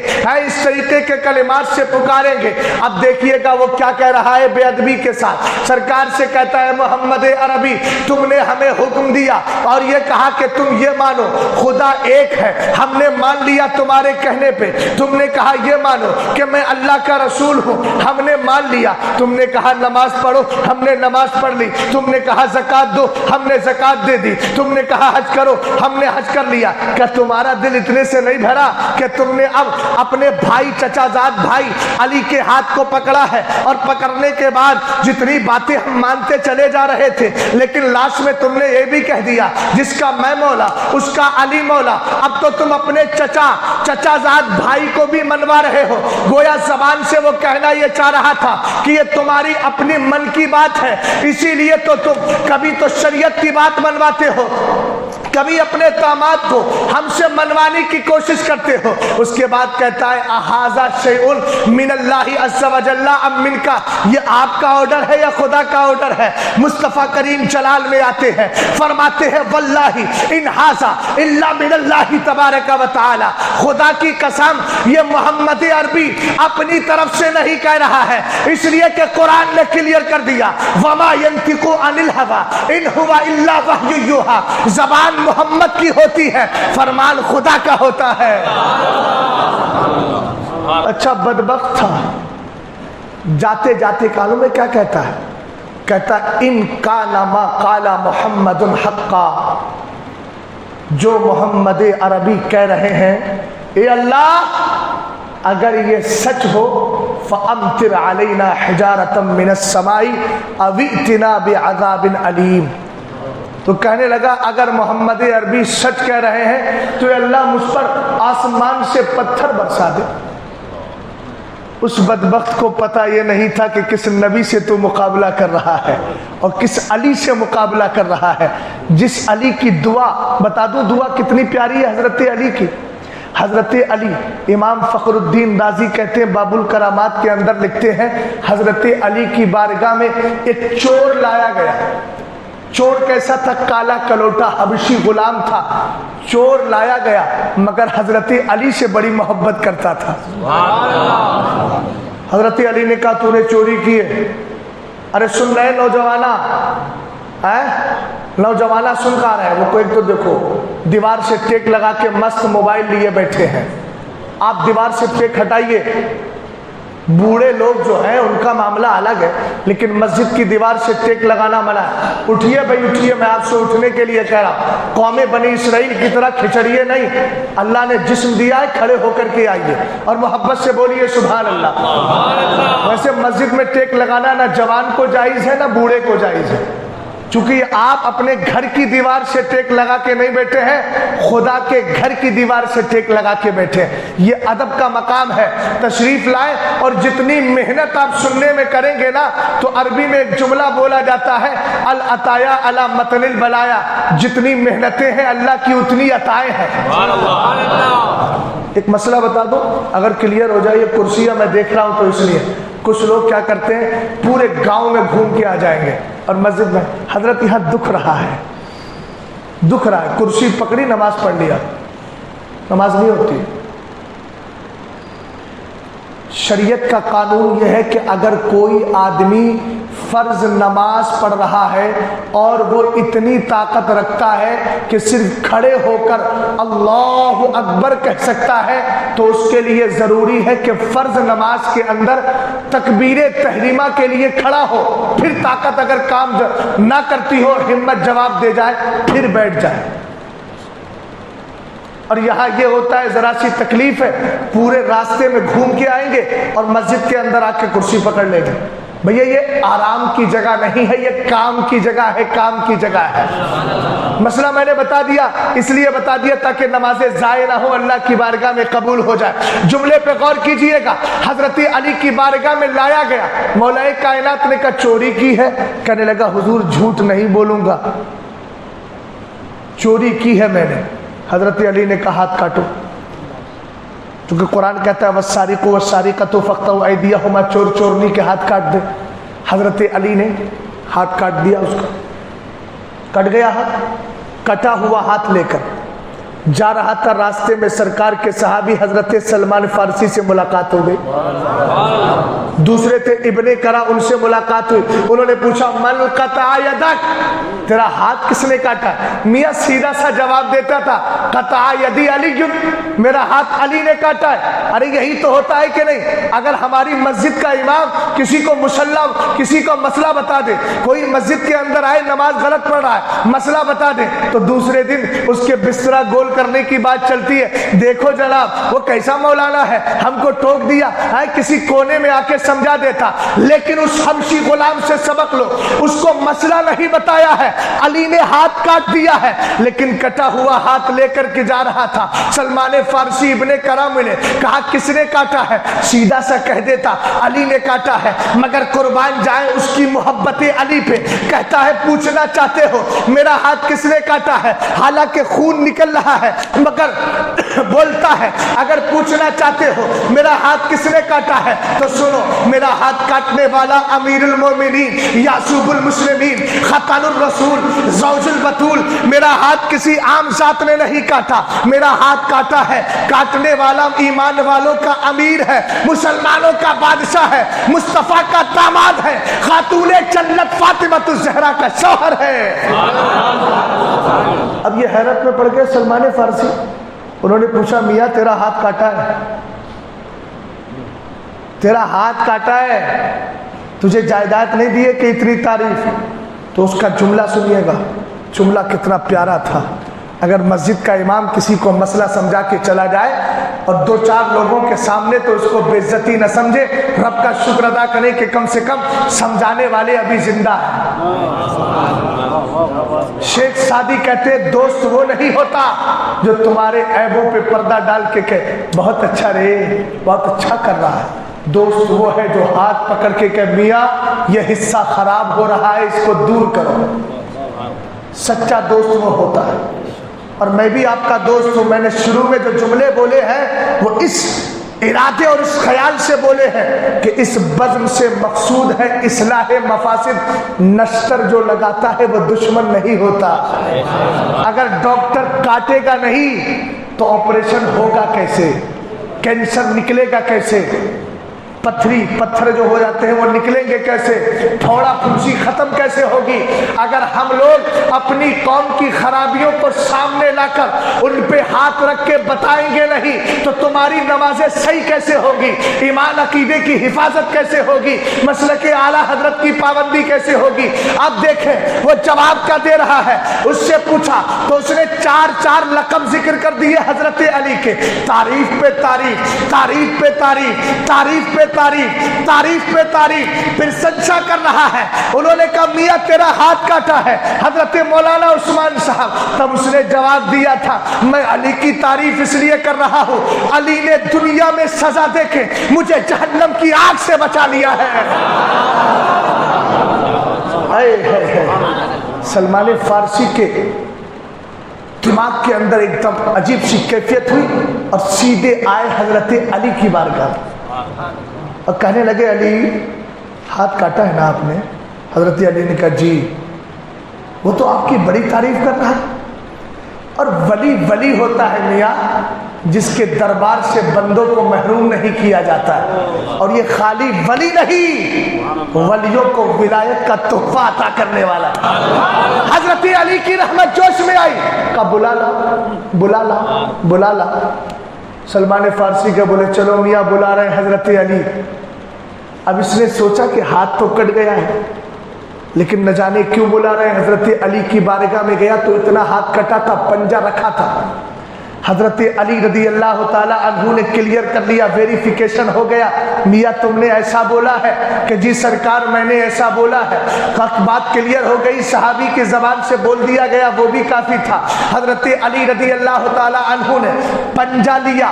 اس طریقے کے کلمات سے پکاریں گے. اب دیکھیے گا وہ کیا کہہ رہا ہے بے ادبی کے ساتھ. سرکار سے کہتا ہے محمد عربی تم نے ہمیں حکم دیا اور یہ کہا کہ تم یہ مانو خدا ایک ہے, ہم نے مان لیا تمہارے کہنے پہ. تم نے کہا یہ مانو کہ میں اللہ کا رسول ہوں, ہم نے مان لیا. تم نے کہا نماز پڑھو, ہم نے نماز پڑھ لی. تم نے کہا زکات دو, ہم نے زکات دے دی. تم نے کہا حج کرو, ہم نے حج کر لیا. کہ تمہارا دل اتنے سے نہیں بھرا کہ تم نے اب اپنے بھائی چچا زاد بھائی علی کے ہاتھ کو پکڑا ہے, اور پکڑنے کے بعد جتنی باتیں ہم مانتے چلے جا رہے تھے لیکن لاسٹ میں تم نے یہ بھی کہہ دیا جس کا میں مولا اس کا علی مولا. اب تو تم اپنے چچا زاد بھائی کو بھی منوا رہے ہو. گویا زبان سے وہ کہنا یہ چاہ رہا تھا کہ یہ تمہاری اپنی من کی بات ہے, اسی لیے تو تم کبھی تو شریعت کی بات منواتے ہو, کبھی اپنے داماد کو ہم سے منوانے کی کوشش کرتے ہو. اس کے بعد کہتا ہے احاذا شیئن من اللہ عز و جل ام من کا, یہ آپ کا آرڈر ہے یا خدا کا آرڈر ہے؟ مصطفیٰ کریم جلال میں آتے ہیں, فرماتے ہیں واللہ ان ھذا الا من اللہ تبارک و تعالی, خدا کی قسم یہ محمد عربی اپنی طرف سے نہیں کہہ رہا ہے, اس لیے کہ قرآن نے کلیئر کر دیا وما ينطق عن الهوى ان هو الا وحی یوحی, زبان محمد کی ہوتی ہے, فرمان خدا کا ہوتا ہے. اچھا بدبخت تھا, جاتے جاتے کانوں میں کیا کہتا ہے؟ کہتا ان کان ما قال محمد حقا, جو محمد عربی کہہ رہے ہیں اے اللہ اگر یہ سچ ہو فامطر علینا حجارۃ من السماء او ائتنا بعذاب علیم. تو کہنے لگا اگر محمد عربی سچ کہہ رہے ہیں تو اے اللہ مجھ پر آسمان سے پتھر برسا دے. اس بدبخت کو پتہ یہ نہیں تھا کہ کس نبی سے تو مقابلہ کر رہا ہے اور کس علی سے مقابلہ کر رہا ہے, جس علی کی دعا, بتا دوں دعا کتنی پیاری ہے حضرت علی کی. حضرت علی, امام فخر الدین رازی کہتے ہیں باب الکرامات کے اندر لکھتے ہیں حضرت علی کی بارگاہ میں ایک چور لایا گیا. چور کیسا تھا؟ کالا کلوٹا حبشی غلام تھا. چور لایا گیا مگر حضرت علی سے بڑی محبت کرتا تھا. حضرت علی نے کہا تو نے چوری کی ہے؟ ارے سن رہے نوجوانا, نوجوانا سن کہا رہے وہ کوئی, تو دیکھو دیوار سے ٹیک لگا کے مست موبائل لیے بیٹھے ہیں. آپ دیوار سے ٹیک ہٹائیے, بوڑھے لوگ جو ہیں ان کا معاملہ الگ ہے, لیکن مسجد کی دیوار سے ٹیک لگانا منع ہے. اٹھیے بھائی اٹھیے, میں آپ سے اٹھنے کے لیے کہہ رہا ہوں. قوم بنی اسرائیل کی طرح کھچڑیے نہیں, اللہ نے جسم دیا ہے, کھڑے ہو کر کے آئیے اور محبت سے بولیے سبحان اللہ. ویسے مسجد میں ٹیک لگانا نہ جوان کو جائز ہے نہ بوڑھے کو جائز ہے, چونکہ آپ اپنے گھر کی دیوار سے ٹیک لگا کے نہیں بیٹھے ہیں, خدا کے گھر کی دیوار سے ٹیک لگا کے بیٹھے ہیں. یہ ادب کا مقام ہے. تشریف لائیں اور جتنی محنت آپ سننے میں کریں گے نا, تو عربی میں ایک جملہ بولا جاتا ہے العطایا علی متن البلایا, جتنی محنتیں ہیں اللہ کی اتنی عطائیں ہیں. ایک مسئلہ بتا دو اگر کلیئر ہو جائے, یہ کرسیاں میں دیکھ رہا ہوں تو اس لیے کچھ لوگ کیا کرتے ہیں پورے گاؤں میں گھوم کے آ جائیں گے اور مسجد میں حضرت یہاں دکھ رہا ہے, دکھ رہا ہے, کرسی پکڑی نماز پڑھ لیا, نماز نہیں ہوتی. شریعت کا قانون یہ ہے کہ اگر کوئی آدمی فرض نماز پڑھ رہا ہے اور وہ اتنی طاقت رکھتا ہے کہ صرف کھڑے ہو کر اللہ اکبر کہہ سکتا ہے, تو اس کے لیے ضروری ہے کہ فرض نماز کے اندر تکبیر تحریمہ کے لیے کھڑا ہو, پھر طاقت اگر کام نہ کرتی ہو, ہمت جواب دے جائے, پھر بیٹھ جائے. اور یہاں یہ ہوتا ہے ذرا سی تکلیف ہے, پورے راستے میں گھوم کے آئیں گے اور مسجد کے اندر آ کے کرسی پکڑ لیں گے. بھیا یہ آرام کی جگہ نہیں ہے, یہ کام کی جگہ ہے, کام کی جگہ ہے. مسئلہ میں نے بتا دیا, اس لیے بتا دیا تاکہ نمازیں ضائع نہ ہو, اللہ کی بارگاہ میں قبول ہو جائے. جملے پہ غور کیجئے گا, حضرت علی کی بارگاہ میں لایا گیا. مولا کائنات نے کہا چوری کی ہے؟ کہنے لگا حضور جھوٹ نہیں بولوں گا, چوری کی ہے میں نے. حضرت علی نے کہا ہاتھ کاٹو, کیونکہ قرآن کہتا ہے والسارق والسارقۃ فاقطعوا ایدیہما, چور چورنی کے ہاتھ کاٹ دے. حضرت علی نے ہاتھ کاٹ دیا, اس کا کٹ گیا ہاتھ. کٹا ہوا ہاتھ لے کر جا رہا تھا, راستے میں سرکار کے صحابی حضرت سلمان فارسی سے ملاقات ہو گئی. دوسرے تھے ابن کرا, ان سے ملاقات ہوئی. انہوں نے پوچھا من قطع یدک, تیرا ہاتھ کس نے کاٹا؟ میاں سیدھا سا جواب دیتا تھا قطع یدی علی, میرا ہاتھ علی نے کاٹا ہے. ارے یہی تو ہوتا ہے کہ نہیں؟ اگر ہماری مسجد کا امام کسی کو کسی کو مسئلہ بتا دے, کوئی مسجد کے اندر آئے نماز غلط پڑھ رہا ہے, مسئلہ بتا دے, تو دوسرے دن اس کے بسترا گول کنٹرول کرنے کی بات چلتی ہے، دیکھو جناب وہ کیسا مولانا ہے، ہم کو ٹوک دیا ہے، کسی کونے میں آ کے سمجھا دیتا، لیکن اس حبشی غلام سے سبق لو، اس کو مسئلہ نہیں بتایا ہے، علی نے ہاتھ کاٹ دیا ہے، لیکن کٹا ہوا ہاتھ لے کر کے جا رہا تھا، سلمان فارسی ابن کرام نے کہا کس نے کاٹا ہے، سیدھا سا کہہ دیتا علی نے کاٹا ہے، مگر قربان جائیں اس کی محبت علی پہ، کہتا ہے پوچھنا چاہتے ہو میرا ہاتھ کس نے کاٹا ہے، حالانکہ خون نکل رہا ہے، مگر بولتا ہے اگر پوچھنا چاہتے ہو میرا ہاتھ کس نے کاٹا ہے تو سنو، میرا ہاتھ کاٹنے والا امیر المومنین یعصوب المسلمین خاتم الرسول زوج البتول، میرا ہاتھ کسی عام ذات نے نہیں کاٹا، میرا ہاتھ کاٹا ہے کاٹنے والا ایمان والوں کا امیر ہے، مسلمانوں کا بادشاہ ہے، مصطفیٰ کا داماد ہے، خاتون جنت فاطمہ الزہرا کا شوہر ہے۔ اب یہ حیرت میں پڑ گئے سلمان فارسی، انہوں نے پوچھا میاں تیرا ہاتھ کاٹا ہے، تیرا ہاتھ کاٹا ہے، تجھے جائیداد نہیں دیے کہ اتنی تعریف، تو اس کا جملہ سنیے گا، جملہ کتنا پیارا تھا۔ اگر مسجد کا امام کسی کو مسئلہ سمجھا کے چلا جائے اور دو چار لوگوں کے سامنے تو اس کو بے عزتی نہ سمجھے، رب کا شکر ادا کرے کہ کم سے کم سمجھانے والے ابھی زندہ ہیں۔ شیخ سعدی کہتے ہیں دوست وہ نہیں ہوتا جو تمہارے عیبوں پہ پردہ ڈال کے کہے بہت اچھا رے، بہت اچھا کر رہا ہے، دوست وہ ہے جو ہاتھ پکڑ کے کہ میاں یہ حصہ خراب ہو رہا ہے اس کو دور کرو، سچا دوست وہ ہوتا ہے۔ اور میں بھی آپ کا دوست ہوں، میں نے شروع میں جو جملے بولے ہیں وہ اس ارادے اور اس خیال سے بولے ہیں کہ اس بزم سے مقصود ہے اصلاح مفاسد، نشتر جو لگاتا ہے وہ دشمن نہیں ہوتا، اگر ڈاکٹر کاٹے گا نہیں تو آپریشن ہوگا کیسے، کینسر نکلے گا کیسے، پتھر جو ہو جاتے ہیں وہ نکلیں گے کیسے، پھوڑا پھنسی ختم کیسے ہوگی، اگر ہم لوگ اپنی قوم کی خرابیوں کو سامنے لا کر ان پہ ہاتھ رکھ کے بتائیں گے نہیں تو تمہاری نمازیں صحیح کیسے ہوگی، ایمان عقیدے کی حفاظت کیسے ہوگی، مسلک اعلیٰ حضرت کی پابندی کیسے ہوگی۔ اب دیکھیں وہ جواب کیا دے رہا ہے، اس سے پوچھا تو اس نے چار لقب ذکر کر دیے حضرت علی کے، تعریف پہ تعریف، تعریف پہ تعریف، تعریف پہ تعریف، تعریف پہ تعریف، پھر سجدہ کر رہا ہے۔ انہوں نے کہا میاں تیرا ہاتھ کاٹا ہے، حضرت مولانا عثمان صاحب، تب اس نے جواب دیا تھا میں علی کی تعریف اس لیے کر رہا ہوں، علی نے دنیا میں سزا دے کے مجھے جہنم کی آگ سے بچا لیا ہے۔ سلمان فارسی کے دماغ کے اندر ایک دم عجیب سی کیفیت ہوئی اور سیدھے آئے حضرت علی کی بارگاہ اور کہنے لگے علی ہاتھ کاٹا ہے نا آپ نے؟ حضرت علی نے کہا جی۔ وہ تو آپ کی بڑی تعریف کر رہا ہے، اور ولی ہوتا ہے میاں جس کے دربار سے بندوں کو محروم نہیں کیا جاتا ہے، اور یہ خالی ولی نہیں، ولیوں کو ولایت کا تحفہ عطا کرنے والا۔ حضرت علی کی رحمت جوش میں آئی، کہا بلا لا بلا لا بلا لا۔ سلمان فارسی کے بولے چلو میاں بلا رہے ہیں حضرت علی۔ اب اس نے سوچا کہ ہاتھ تو کٹ گیا ہے، لیکن نہ جانے کیوں بلا رہے ہیں، حضرت علی کی بارگاہ میں گیا تو اتنا ہاتھ کٹا تھا، پنجہ رکھا تھا، حضرت علی رضی اللہ تعالی عنہ نے کلیئر کر لیا، ویریفیکیشن ہو گیا، میاں تم نے ایسا بولا ہے کہ جی سرکار میں نے ایسا بولا ہے، بات کلیئر ہو گئی، صحابی کی زبان سے بول دیا گیا، وہ بھی کافی تھا۔ حضرت علی رضی اللہ تعالی عنہ نے پنجہ لیا،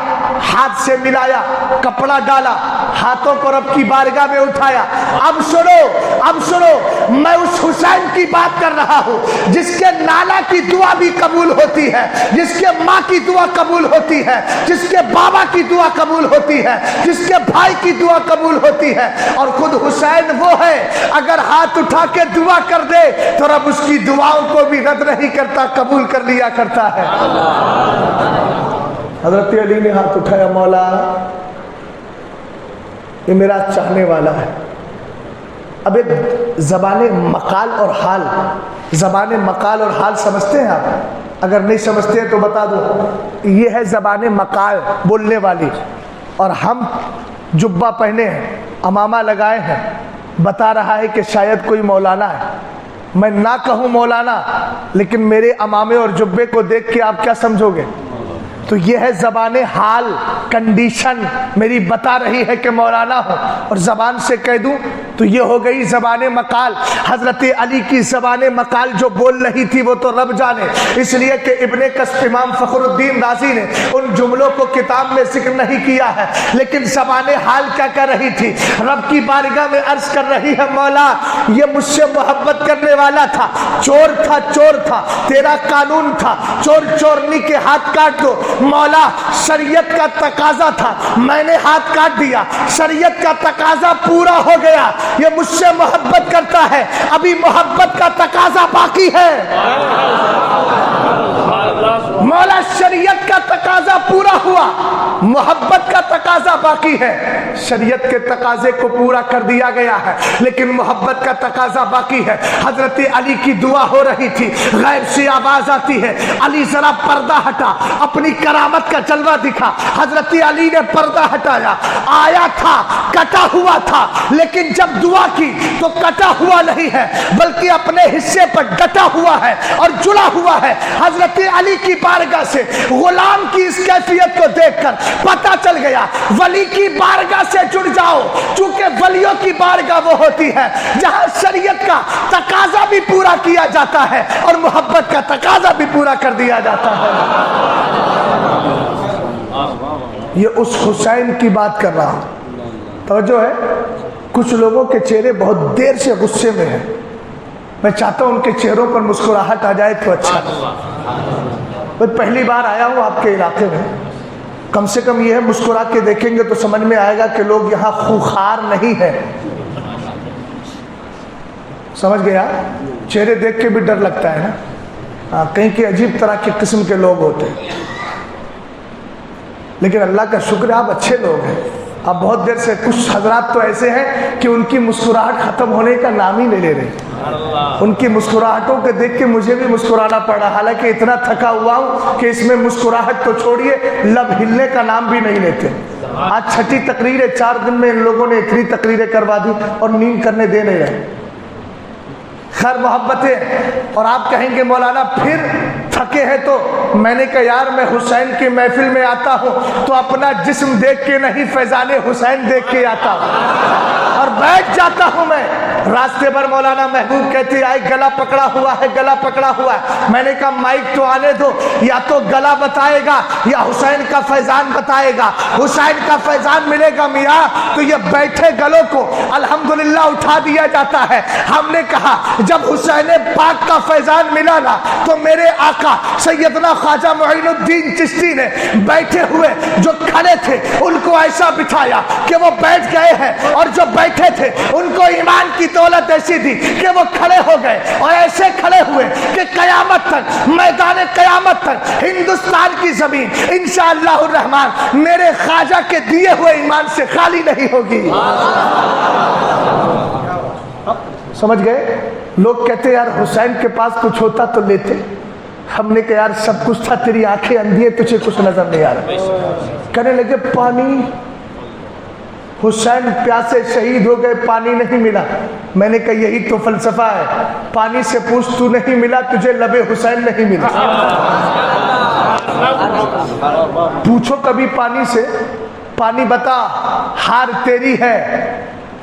ہاتھ سے ملایا، کپڑا ڈالا، ہاتھوں کو رب کی بارگاہ میں اٹھایا۔ اب سنو میں اس حسین کی بات کر رہا ہوں جس کے نانا کی دعا بھی قبول ہوتی ہے، جس کے ماں کی دعا قبول ہوتی ہے، جس کے بابا کی دعا قبول ہوتی ہے، جس کے بھائی کی دعا قبول ہوتی ہے، اور خود حسین وہ ہے اگر ہاتھ اٹھا کے دعا کر دے تو رب اس کی دعاؤں کو بھی رد نہیں کرتا، قبول کر لیا کرتا ہے۔ حضرت علی نے ہاتھ اٹھایا، مولا یہ میرا چاہنے والا ہے۔ اب ایک زبان مقال اور حال، زبان مقال اور حال سمجھتے ہیں آپ؟ اگر نہیں سمجھتے ہیں تو بتا دو، یہ ہے زبان مقال بولنے والی، اور ہم جبہ پہنے ہیں، امامہ لگائے ہیں، بتا رہا ہے کہ شاید کوئی مولانا ہے، میں نہ کہوں مولانا لیکن میرے امامے اور جبے کو دیکھ کے آپ کیا سمجھو گے؟ تو یہ ہے زبان حال، کنڈیشن میری بتا رہی ہے کہ مولانا ہوں، اور زبان سے کہہ دوں تو یہ ہو گئی زبان مقال۔ حضرت علی کی زبان مقال جو بول رہی تھی وہ تو رب جانے، اس لیے کہ ابن کسب امام فخر الدین رازی نے ان جملوں کو کتاب میں ذکر نہیں کیا ہے، لیکن زبان حال کیا کر رہی تھی؟ رب کی بارگاہ میں عرض کر رہی ہے مولا یہ مجھ سے محبت کرنے والا تھا، چور تھا، چور تھا، تیرا قانون تھا چور چورنی کے ہاتھ کاٹ دو، مولا شریعت کا تقاضا تھا میں نے ہاتھ کاٹ دیا، شریعت کا تقاضا پورا ہو گیا، یہ مجھ سے محبت کرتا ہے، ابھی محبت کا تقاضا باقی ہے۔ مولا شریعت کا تقاضا پورا ہوا، محبت کا تقاضا باقی ہے، شریعت کے تقاضے کو پورا کر دیا گیا ہے لیکن محبت کا تقاضا باقی ہے۔ حضرت علی کی دعا ہو رہی تھی، غیب سے آواز آتی ہے علی ذرا پردہ ہٹا، اپنی کرامت کا جلوہ دکھا۔ حضرت علی نے پردہ ہٹایا، آیا تھا کٹا ہوا تھا لیکن جب دعا کی تو کٹا ہوا نہیں ہے بلکہ اپنے حصے پر ڈٹا ہوا ہے اور جڑا ہوا ہے۔ حضرت علی کی بارگاہ سے غلام کی اس کیفیت کو دیکھ کر پتہ چل گیا ولی کی بارگاہ سے جڑ جاؤ، چونکہ ولیوں کی بارگاہ وہ ہوتی ہے جہاں شریعت کا تقاضا بھی پورا کیا جاتا ہے اور محبت کا تقاضا بھی پورا کر دیا جاتا ہے۔ یہ اس حسین کی بات کر رہا ہوں، توجہ ہے۔ کچھ لوگوں کے چہرے بہت دیر سے غصے میں ہیں، میں چاہتا ہوں ان کے چہروں پر مسکراہٹ آ جائے تو اچھا۔ میں پہلی بار آیا ہوں آپ کے علاقے میں، کم سے کم یہ ہے مسکرا کے دیکھیں گے تو سمجھ میں آئے گا کہ لوگ یہاں خوخار نہیں ہیں، سمجھ گیا؟ چہرے دیکھ کے بھی ڈر لگتا ہے نا، کہیں کہ عجیب طرح کے قسم کے لوگ ہوتے ہیں، لیکن اللہ کا شکر ہے آپ اچھے لوگ ہیں۔ اب بہت دیر سے کچھ حضرات تو ایسے ہیں کہ ان کی مسکراہٹ ختم ہونے کا نام ہی نہیں لے رہے، ان کی مسکراہٹوں کو دیکھ کے مجھے بھی مسکرانا پڑا، حالانکہ اتنا تھکا ہوا ہوں کہ اس میں مسکراہٹ تو چھوڑیے لب ہلنے کا نام بھی نہیں لیتے۔ آج چھٹی تقریر ہے، 4 دن میں ان لوگوں نے اتنی تقریریں کروا دی اور نیند کرنے دے نہیں رہے۔ خیر محبتیں، اور آپ کہیں گے مولانا پھر تھکے ہیں تو میں نے کہا یار میں حسین کی محفل میں آتا ہوں تو اپنا جسم دیکھ کے نہیں فیضان حسین دیکھ کے آتا ہوں اور بیٹھ جاتا ہوں۔ میں راستے پر مولانا محبوب کہتے آئے گلا پکڑا ہوا ہے، گلا پکڑا ہوا ہے۔ میں نے کہا مائک تو آنے دو، یا تو گلا بتائے گا یا حسین کا فیضان بتائے گا۔ حسین کا فیضان ملے گا میاں تو یہ بیٹھے گلوں کو الحمدللہ اٹھا دیا جاتا ہے۔ ہم نے کہا جب حسین پاک کا فیضان ملا نا تو میرے آقا سیدنا خواجہ معین الدین چشتی نے بیٹھے ہوئے جو کھڑے تھے ان کو ایسا بٹھایا کہ وہ بیٹھ گئے ہیں، اور جو بیٹھے تھے ان کو ایمان کی دولت ایسی تھی کہ وہ کھڑے ہو گئے، اور ایسے کھڑے ہوئے کہ قیامت تک، میدان قیامت تک ہندوستان کی زمین انشاءاللہ الرحمن میرے خواجہ کے دیے ہوئے ایمان سے خالی نہیں ہوگی۔ سمجھ گئے؟ لوگ کہتے یار حسین کے پاس کچھ ہوتا تو لیتے، ہم نے کہا یار سب کچھ تھا، تیری آنکھیں اندھی ہیں، تجھے کچھ نظر نہیں آ رہا۔ کہنے لگے پانی، حسین پیاسے شہید ہو گئے، پانی نہیں ملا۔ میں نے کہا یہی تو فلسفہ ہے، پانی سے پوچھ تو نہیں ملا، تجھے لب حسین نہیں ملا۔ پوچھو کبھی پانی سے، پانی بتا ہار تیری ہے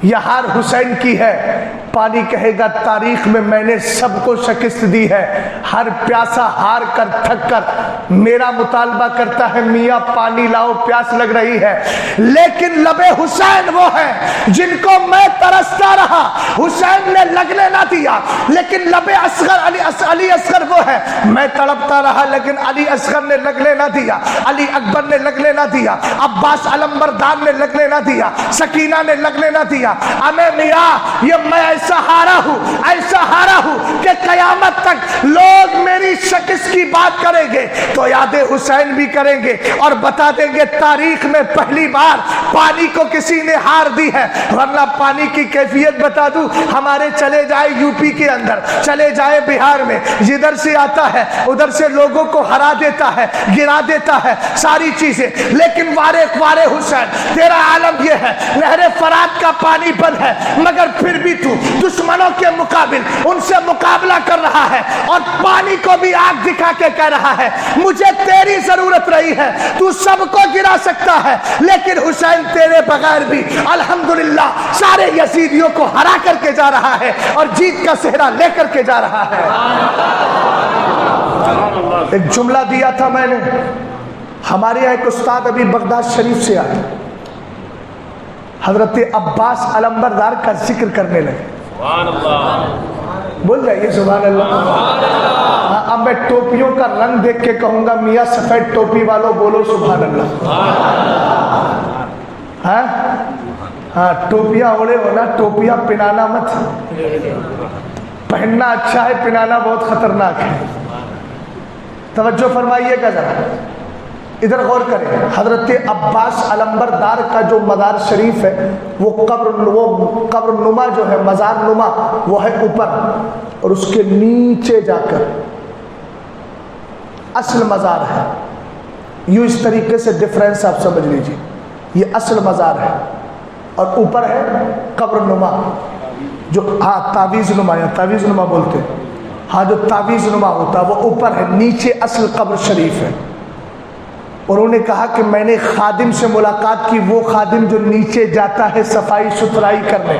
یا ہار حسین کی ہے؟ پانی کہے گا تاریخ میں میں نے سب کو شکست دی ہے، ہر پیاسا ہار کر تھک کر میرا مطالبہ کرتا ہے میاں پانی لاؤ پیاس لگ رہی ہے، لیکن لب حسین وہ ہے جن کو میں ترستا رہا، حسین نے لگنے نہ دیا، لیکن لب اصغر علی اصغر وہ ہے میں تڑپتا رہا لیکن علی اصغر نے لگنے نہ دیا، علی اکبر نے لگنے نہ دیا، عباس علمبردار نے لگنے نہ دیا، سکینہ نے لگنے نہ دیا۔ ہمیں میاں یہ میں ایسا ہارا ہوں کہ قیامت تک لوگ میری شکست کی بات کریں گے تو یاد حسین بھی کریں گے اور بتا دیں گے تاریخ میں پہلی بار پانی کو کسی نے ہار دی ہے۔ ورنہ پانی کی کیفیت بتا دوں، ہمارے چلے جائے یو پی کے اندر، چلے جائے بہار میں، جدھر سے آتا ہے ادھر سے لوگوں کو ہرا دیتا ہے، گرا دیتا ہے ساری چیزیں، لیکن وارے حسین تیرا عالم یہ ہے نہر فرات کا پانی بند ہے مگر پھر بھی تو دشمنوں کے مقابل ان سے مقابلہ کر رہا ہے اور پانی کو بھی آگ دکھا کے کہہ رہا ہے مجھے تیری ضرورت نہیں ہے، تو سب کو گرا سکتا ہے لیکن حسین تیرے بغیر بھی الحمدللہ سارے یزیدیوں کو ہرا کر کے جا رہا ہے اور جیت کا صحرا لے کر کے جا رہا ہے۔ ایک جملہ دیا تھا میں نے، ہمارے یہاں ایک استاد ابھی بغداد شریف سے آئے، حضرت عباس علمبردار کا ذکر کرنے لگے۔ سبحان اللہ، بول جائیے سبحان اللہ۔ اب میں ٹوپیوں کا رنگ دیکھ کے کہوں گا میاں سفید ٹوپی والوں بولو سبحان اللہ۔ ہاں ٹوپیاں اوڑے ہونا، ٹوپیاں پہنانا مت، پہننا اچھا ہے، پہنانا بہت خطرناک ہے۔ توجہ فرمائیے گا ذرا، ادھر غور کریں۔ حضرت عباس علمبردار کا جو مزار شریف ہے وہ قبر نما جو ہے، مزار نما وہ ہے اوپر، اور اس کے نیچے جا کر اصل مزار ہے۔ یوں اس طریقے سے ڈفرینس آپ سمجھ لیجیے، یہ اصل مزار ہے اور اوپر ہے قبر نما، جو تعویذ نما یا تعویذ نما بولتے ہیں، ہاں جو تعویذ نما ہوتا ہے وہ اوپر ہے، نیچے اصل قبر شریف ہے۔ اور انہوں نے کہا کہ میں نے خادم سے ملاقات کی، وہ خادم جو نیچے جاتا ہے صفائی ستھرائی کرنے،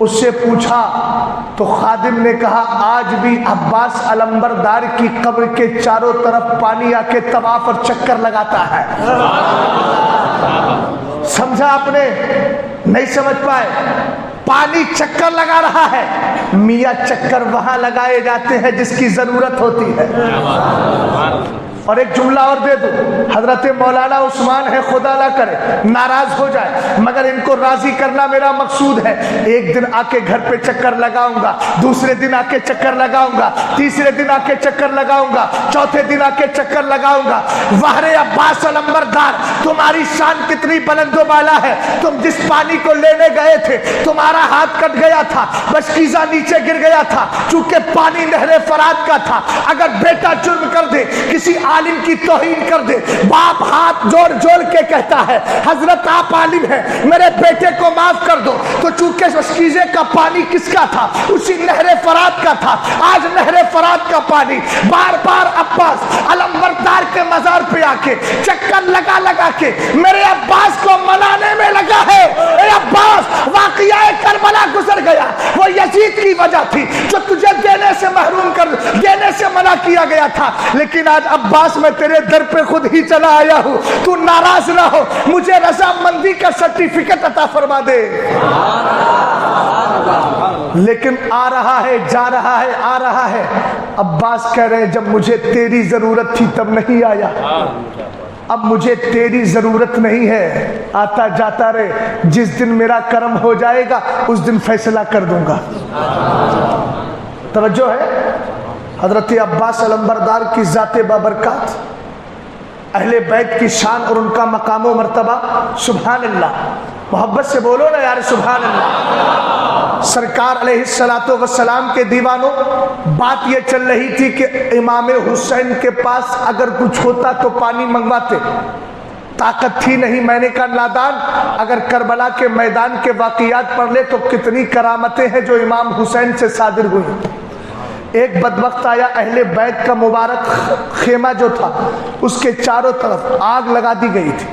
اس سے پوچھا تو خادم نے کہا آج بھی عباس علمبردار کی قبر کے چاروں طرف پانی آ کے طواف اور چکر لگاتا ہے۔ سمجھا آپ نے؟ نہیں سمجھ پائے؟ پانی چکر لگا رہا ہے، میاں چکر وہاں لگائے جاتے ہیں جس کی ضرورت ہوتی ہے۔ اور ایک جملہ اور دے دوں، حضرت مولانا عثمان ہے، خدا نہ کرے ناراض ہو جائے، مگر ان کو راضی کرنا میرا مقصود ہے۔ ایک دن آ کے گھر پہ چکر لگاؤں گا، دوسرے دن آ کے چکر لگاؤں گا، تیسرے دن آ کے چکر لگاؤں گا، چوتھے دن آ کے چکر لگاؤں گا۔ وہر عباس علمبردار، تمہاری شان کتنی بلند و بالا ہے، تم جس پانی کو لینے گئے تھے تمہارا ہاتھ کٹ گیا تھا، بشکیزہ نیچے گر گیا تھا، چونکہ پانی نہر فرات کا تھا۔ اگر بیٹا جرم کر دے، کسی عالم کی توہین کر دے، باپ ہاتھ جوڑ جوڑ کے کہتا ہے حضرت آپ عالم ہیں، میرے بیٹے کو معاف کر دو، تو چونکہ بشکیزے کا پانی کس کا تھا؟ اسی نہر فرات کا تھا۔ آج نہر فرات کا پانی بار بار عباس علمبردار کے مزار پہ آ کے چکر لگا لگا کے میرے عباس کو منانے میں لگا ہے۔ اے عباس، واقعہ کربلا گزر گیا، وہ یزید کی وجہ تھی جو تجھے دینے سے محروم دینے سے منع کیا گیا تھا، لیکن آج عباس میں تیرے در پہ خود ہی چلا آیا ہوں، تو ناراض نہ ہو، مجھے رضامندی کا سرٹیفکیٹ عطا فرما دے۔ لیکن آ رہا ہے، جا رہا ہے، آ رہا ہے۔ عباس کہہ رہے ہیں جب مجھے تیری ضرورت تھی تب نہیں آیا، اب مجھے تیری ضرورت نہیں ہے، آتا جاتا رہے، جس دن میرا کرم ہو جائے گا اس دن فیصلہ کر دوں گا۔ توجہ ہے؟ حضرت عباس علمبردار کی ذات بابرکات، اہل بیت کی شان اور ان کا مقام و مرتبہ، سبحان اللہ، محبت سے بولو نا یار سبحان اللہ۔ سرکار علیہ السلام کے دیوانوں، بات یہ چل رہی تھی کہ امام حسین کے پاس اگر کچھ ہوتا تو پانی منگواتے، طاقت تھی نہیں۔ میں نے کہا نادان، اگر کربلا کے میدان کے واقعات پڑھ لے تو کتنی کرامتیں ہیں جو امام حسین سے صادر ہوئی۔ ایک بدبخت آیا، اہل بیت کا مبارک خیمہ جو تھا اس کے چاروں طرف آگ لگا دی گئی تھی۔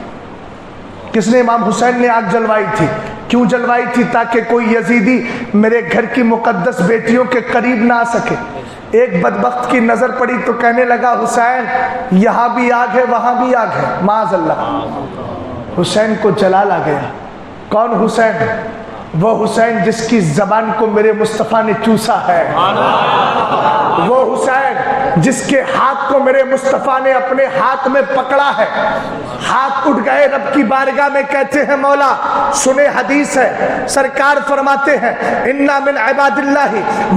کس نے؟ امام حسین نے آگ جلوائی تھی۔ کیوں جلوائی تھی؟ تاکہ کوئی یزیدی میرے گھر کی مقدس بیٹیوں کے قریب نہ آ سکے۔ ایک بدبخت کی نظر پڑی تو کہنے لگا حسین یہاں بھی آگ ہے وہاں بھی آگ ہے، معاذ اللہ۔ حسین کو جلال آ گیا۔ کون حسین؟ وہ حسین جس کی زبان کو میرے مصطفیٰ نے چوسا ہے، وہ حسین جس کے ہاتھ کو میرے مصطفیٰ نے اپنے ہاتھ میں پکڑا ہے۔ ہاتھ اٹھ گئے رب کی بارگاہ میں، کہتے ہیں مولا سنے حدیث ہے، سرکار فرماتے ہیں انا من عباد اللہ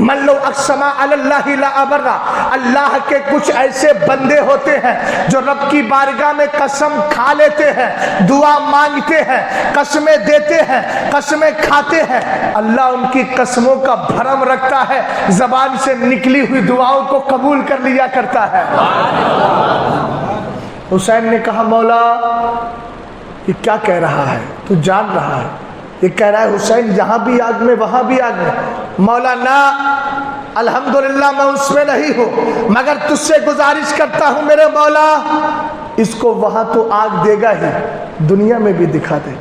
من لو اقسم علی اللہ لا ابرہ، اللہ کے کچھ ایسے بندے ہوتے ہیں جو رب کی بارگاہ میں قسم کھا لیتے ہیں، دعا مانگتے ہیں، قسمیں دیتے ہیں، قسمیں کھاتے ہیں، اللہ ان کی قسموں کا بھرم رکھتا ہے، زبان سے نکلی ہوئی دعاؤں کو قبول کر لیا کرتا ہے۔ حسین نے کہا مولا یہ کیا کہہ رہا ہے؟ تو جان رہا ہے یہ کہہ رہا ہے حسین یہاں بھی آگ میں وہاں بھی آگ میں۔ مولا نہ، الحمدللہ میں اس میں نہیں ہوں، مگر تجھ سے گزارش کرتا ہوں میرے مولا، اس کو وہاں تو آگ دے گا ہی، دنیا میں بھی دکھا دے۔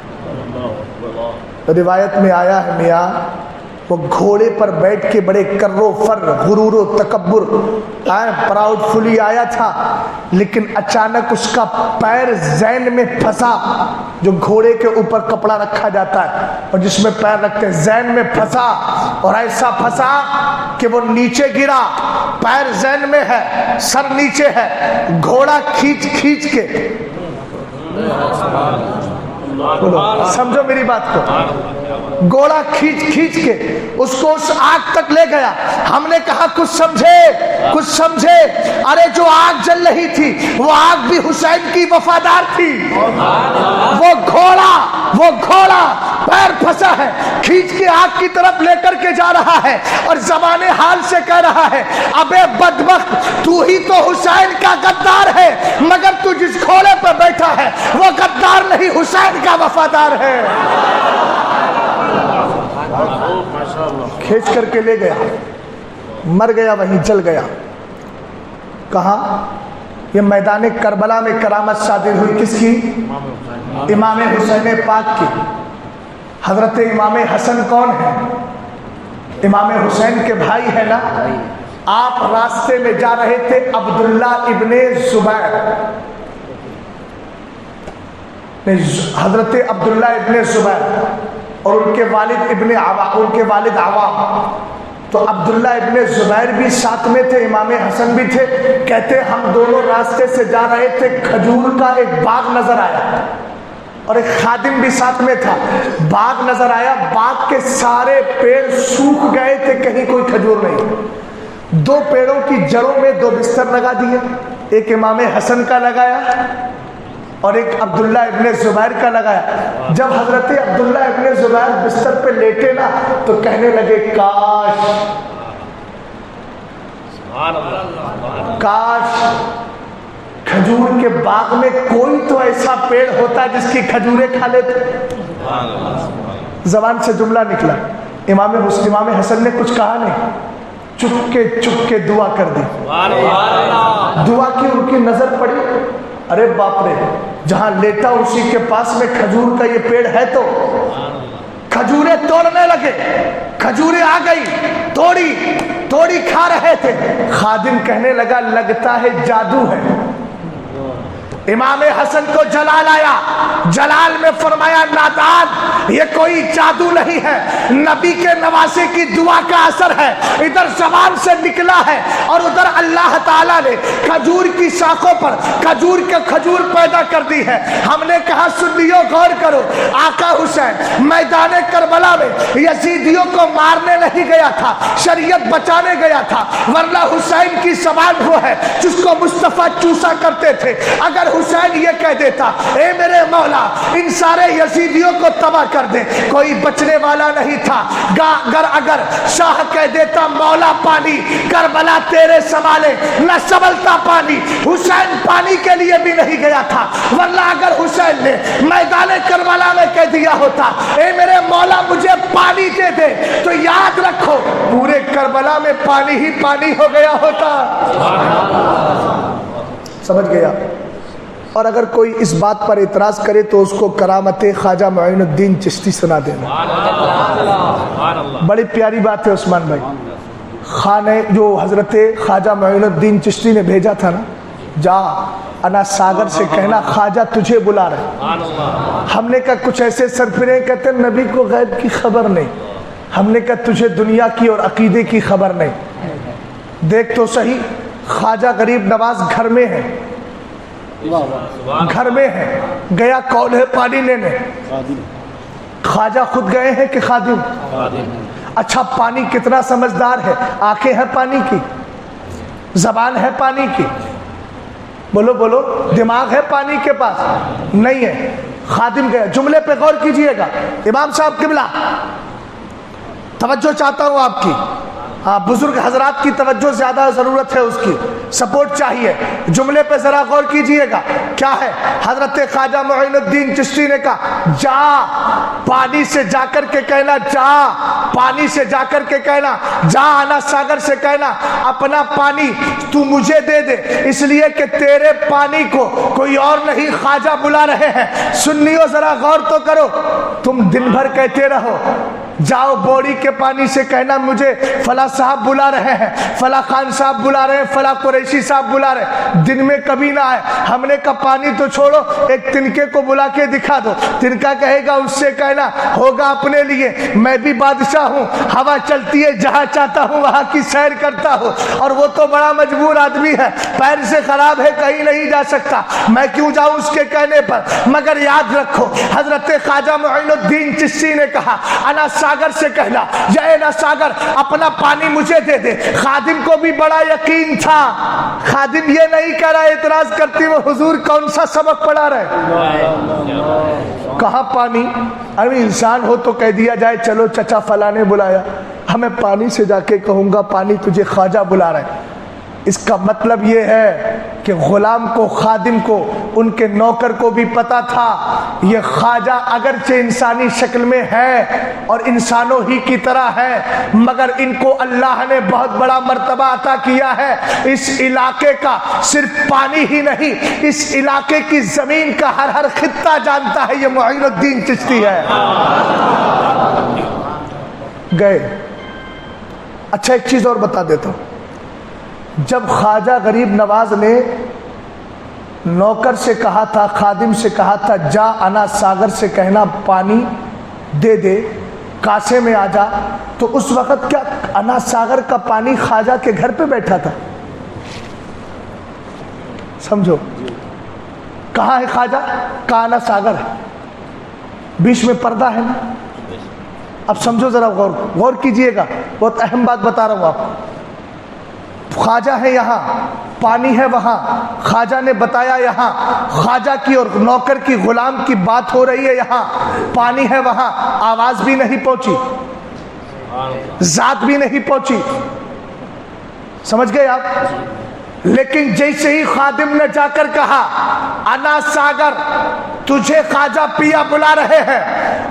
روایت میں آیا ہے میاں وہ گھوڑے پر بیٹھ کے بڑے کر و فر، غرور و تکبر، پراؤڈ فلی آیا تھا، لیکن اچانک اس کا پیر زین میں پھنسا، جو گھوڑے کے اوپر کپڑا رکھا جاتا ہے اور جس میں پیر رکھتے ہیں، زین میں پھنسا، اور ایسا پھنسا کہ وہ نیچے گرا، پیر زین میں ہے، سر نیچے ہے، گھوڑا کھینچ کھینچ کے، سمجھو میری بات کو، گھوڑا کھینچ کھینچ کے اس کو اس آگ تک لے گیا۔ ہم نے کہا کچھ سمجھے، کچھ سمجھے، ارے جو آگ جل رہی تھی وہ آگ بھی حسین کی وفادار تھی، وہ گھوڑا پیر پھنسا ہے، کھینچ کے آگ کی طرف لے کر کے جا رہا ہے، اور زبان حال سے کہہ رہا ہے ابے بدبخت، تو ہی تو حسین کا غدار ہے، مگر تو جس گھوڑے پر بیٹھا ہے وہ غدار نہیں، حسین کا وفادار ہے۔ کھینچ کر کے لے گیا، مر گیا، وہیں جل گیا۔ کہاں؟ یہ میدان کربلا میں کرامت صادر ہوئی، کس کی؟ امام حسین پاک کی۔ حضرت امام حسن کون ہے؟ امام حسین کے بھائی ہے نا۔ آپ راستے میں جا رہے تھے، عبداللہ ابن زبیر، حضرت عبداللہ ابن زبیر اور ان کے والد عوام، تو عبداللہ ابن زبیر بھی ساتھ میں تھے، امام حسن بھی تھے۔ کہتے ہم دونوں راستے سے جا رہے تھے، کھجور کا ایک باغ نظر آیا اور ایک خادم بھی ساتھ میں تھا۔ باغ نظر آیا، باغ کے سارے پیڑ سوکھ گئے تھے، کہیں کوئی کھجور نہیں۔ دو پیڑوں کی جڑوں میں دو بستر لگا دیے، ایک امام حسن کا لگایا اور ایک عبداللہ ابن زبیر کا لگایا۔ جب حضرت عبداللہ ابن زبیر بستر پہ لیٹے نا تو کہنے لگے کاش کھجور کے باغ میں کوئی تو ایسا پیڑ ہوتا جس کی کھجوریں کھا لیتے۔ زبان سے جملہ نکلا، امام حسن نے کچھ کہا نہیں، چپ کے دعا کر دی۔ دعا کی، ان کی نظر پڑی، ارے باپ رے، جہاں لیٹا اسی کے پاس میں کھجور کا یہ پیڑ ہے، تو کھجوریں توڑنے لگے، کھجوریں آ گئی، توڑی کھا رہے تھے۔ خادم کہنے لگا لگتا ہے جادو ہے۔ امام حسن کو جلال آیا، جلال میں فرمایا نادان، یہ کوئی جادو نہیں ہے، نبی کے نواسے کی دعا کا اثر ہے، ادھر زبان سے نکلا ہے اور ادھر اللہ تعالیٰ نے کھجور کی شاخوں پر کھجور پیدا کر دی ہے۔ ہم نے کہا سنیو غور کرو، آقا حسین میدان کربلا میں یزیدیوں کو مارنے نہیں گیا تھا، شریعت بچانے گیا تھا، ورنہ حسین کی زبان وہ ہے جس کو مصطفیٰ چوسا کرتے تھے۔ اگر حسین یہ کہہ دیتا اے میرے مولا ان سارے یزیدیوں کو تباہ کر دے، کوئی بچنے والا نہیں تھا۔ اگر شاہ کہہ دیتا مولا پانی کربلا تیرے سنبھالے، نہ سنبھلتا پانی، حسین پانی کے لیے بھی نہیں گیا تھا، ورنہ اگر حسین نے میدان کربلا میں کہہ دیا ہوتا اے میرے مولا مجھے پانی دے دے، تو یاد رکھو پورے کربلا میں پانی ہی پانی ہو گیا ہوتا۔ سمجھ گیا؟ اور اگر کوئی اس بات پر اعتراض کرے تو اس کو کرامت خواجہ معین الدین چشتی سنا دینا۔ بڑی پیاری بات ہے عثمان بھائی، خانہ جو حضرت خواجہ معین الدین چشتی نے بھیجا تھا نا، جا انا ساگر سے کہنا خواجہ تجھے بلا رہے۔ ہم نے کہا کچھ ایسے سرفرے، کہتے نبی کو غیب کی خبر نہیں۔ ہم نے کہا تجھے دنیا کی اور عقیدے کی خبر نہیں۔ دیکھ تو صحیح، خواجہ غریب نواز گھر میں ہے، گیا کون ہے پانی لینے؟ خواجہ خود گئے ہیں کہ خادم؟ اچھا پانی کتنا سمجھدار ہے، آنکھیں ہیں پانی کی، زبان ہے پانی کی، بولو دماغ ہے پانی کے پاس؟ نہیں ہے۔ خادم گیا، جملے پہ غور کیجئے گا، امام صاحب قبلہ توجہ چاہتا ہوں آپ کی، ہاں بزرگ حضرات کی توجہ زیادہ ضرورت ہے، اس کی سپورٹ چاہیے. جملے پہ ذرا غور کیجئے گا. کیا ہے؟ حضرت خواجہ معین الدین چشتی نے کہا جا پانی سے جا کر کے کہنا، جا پانی سے جا کر کے کہنا، جا آنا ساگر سے کہنا اپنا پانی تو مجھے دے دے، اس لیے کہ تیرے پانی کو کوئی اور نہیں خواجہ بلا رہے ہیں. سنیو ذرا غور تو کرو. تم دن بھر کہتے رہو جاؤ بوڑی کے پانی سے کہنا مجھے فلاں صاحب بلا رہے ہیں، فلاں خان صاحب بلا رہے ہیں، فلاں قریشی صاحب بلا رہے ہیں. دن میں کبھی نہ آئے. ہم نے کہا پانی تو چھوڑو، ایک تنکے کو بلا کے دکھا دو. تنکا کہے گا اس سے کہنا ہوگا اپنے لیے، میں بھی بادشاہ ہوں، ہوا چلتی ہے جہاں چاہتا ہوں وہاں کی سیر کرتا ہوں، اور وہ تو بڑا مجبور آدمی ہے، پیر سے خراب ہے، کہیں نہیں جا سکتا، میں کیوں جاؤں اس کے کہنے پر. مگر یاد رکھو حضرت خواجہ معین الدین چشتی نے کہا انا ساگر سے کہنا، یا انا ساگر اپنا پانی مجھے دے دے. خادم کو بھی بڑا یقین تھا. خادم یہ نہیں کہہ رہا اعتراض کرتی وہ حضور کون سا سبق پڑھا رہے. کہاں پانی؟ ابھی انسان ہو تو کہہ دیا جائے چلو چچا فلاں نے بلایا، ہمیں پانی سے جا کے کہوں گا پانی تجھے خواجہ بلا رہے ہیں. اس کا مطلب یہ ہے کہ غلام کو، خادم کو، ان کے نوکر کو بھی پتا تھا یہ خواجہ اگرچہ انسانی شکل میں ہے اور انسانوں ہی کی طرح ہے، مگر ان کو اللہ نے بہت بڑا مرتبہ عطا کیا ہے. اس علاقے کا صرف پانی ہی نہیں، اس علاقے کی زمین کا ہر ہر خطہ جانتا ہے. یہ معین الدین چشتی ہے. گئے. اچھا ایک چیز اور بتا دیتا ہوں. جب خواجہ غریب نواز نے نوکر سے کہا تھا، خادم سے کہا تھا جا انا ساگر سے کہنا پانی دے دے، کاسے میں آ جا، تو اس وقت کیا انا ساگر کا پانی خواجہ کے گھر پہ بیٹھا تھا؟ سمجھو کہاں ہے خواجہ؟ کہاں انا ساگر ہے، بیچ میں پردہ ہے نا. اب سمجھو ذرا غور کیجئے گا، بہت اہم بات بتا رہا ہوں آپ کو. خواجہ ہے یہاں، پانی ہے وہاں، خواجہ نے بتایا یہاں، خواجہ کی اور نوکر کی غلام کی بات ہو رہی ہے یہاں، پانی ہے وہاں، آواز بھی نہیں پہنچی، ذات بھی نہیں پہنچی. سمجھ گئے آپ؟ لیکن جیسے ہی خادم نے جا کر کہا انا ساگر تجھے خواجہ پیا بلا رہے ہیں،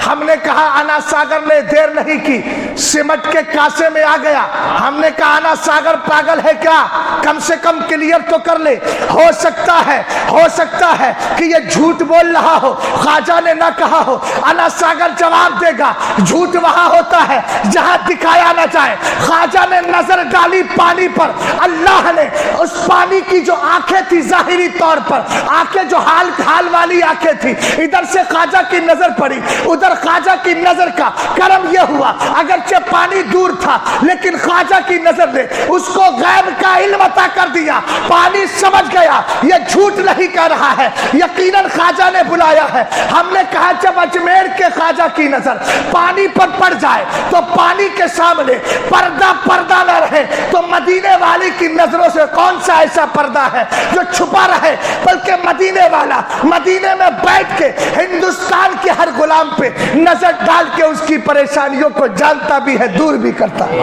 ہم نے کہا انا ساگر نے دیر نہیں کی، سمٹ کے کاسے میں آ گیا. ہم نے کہا انا ساگر پاگل ہے کیا؟ کم سے کم کلیئر تو کر لے. ہو سکتا ہے کہ یہ جھوٹ بول رہا ہو، خواجہ نے نہ کہا ہو. انا ساگر جواب دے گا جھوٹ وہاں ہوتا ہے جہاں دکھایا نہ جائے. خواجہ نے نظر ڈالی پانی پر، اللہ نے اس پانی کی جو آنکھیں تھی ظاہری طور پر آنکھیں جو حال والی آنکھیں تھی، ادھر سے خواجہ کی نظر پڑی، ادھر خواجہ کی نظر کا کرم یہ ہوا اگرچہ پانی دور تھا لیکن خواجہ کی نظر نے اس کو غیب کا علم عطا کر دیا. پانی سمجھ گیا یہ جھوٹ نہیں کہہ رہا ہے، یقیناً خواجہ نے بلایا ہے. ہم نے کہا جب اجمیر کے خواجہ کی نظر پانی پر پڑ جائے تو پانی کے سامنے پردہ نہ رہے تو مدینے والی کی نظروں سے کون سا ایسا پردہ ہے جو چھپا رہے، بلکہ مدینے والا مدینے میں بیٹھ کے ہندوستان کے ہر غلام پہ نظر ڈال کے اس کی پریشانیوں کو جانتا بھی ہے، دور بھی کرتا ہے.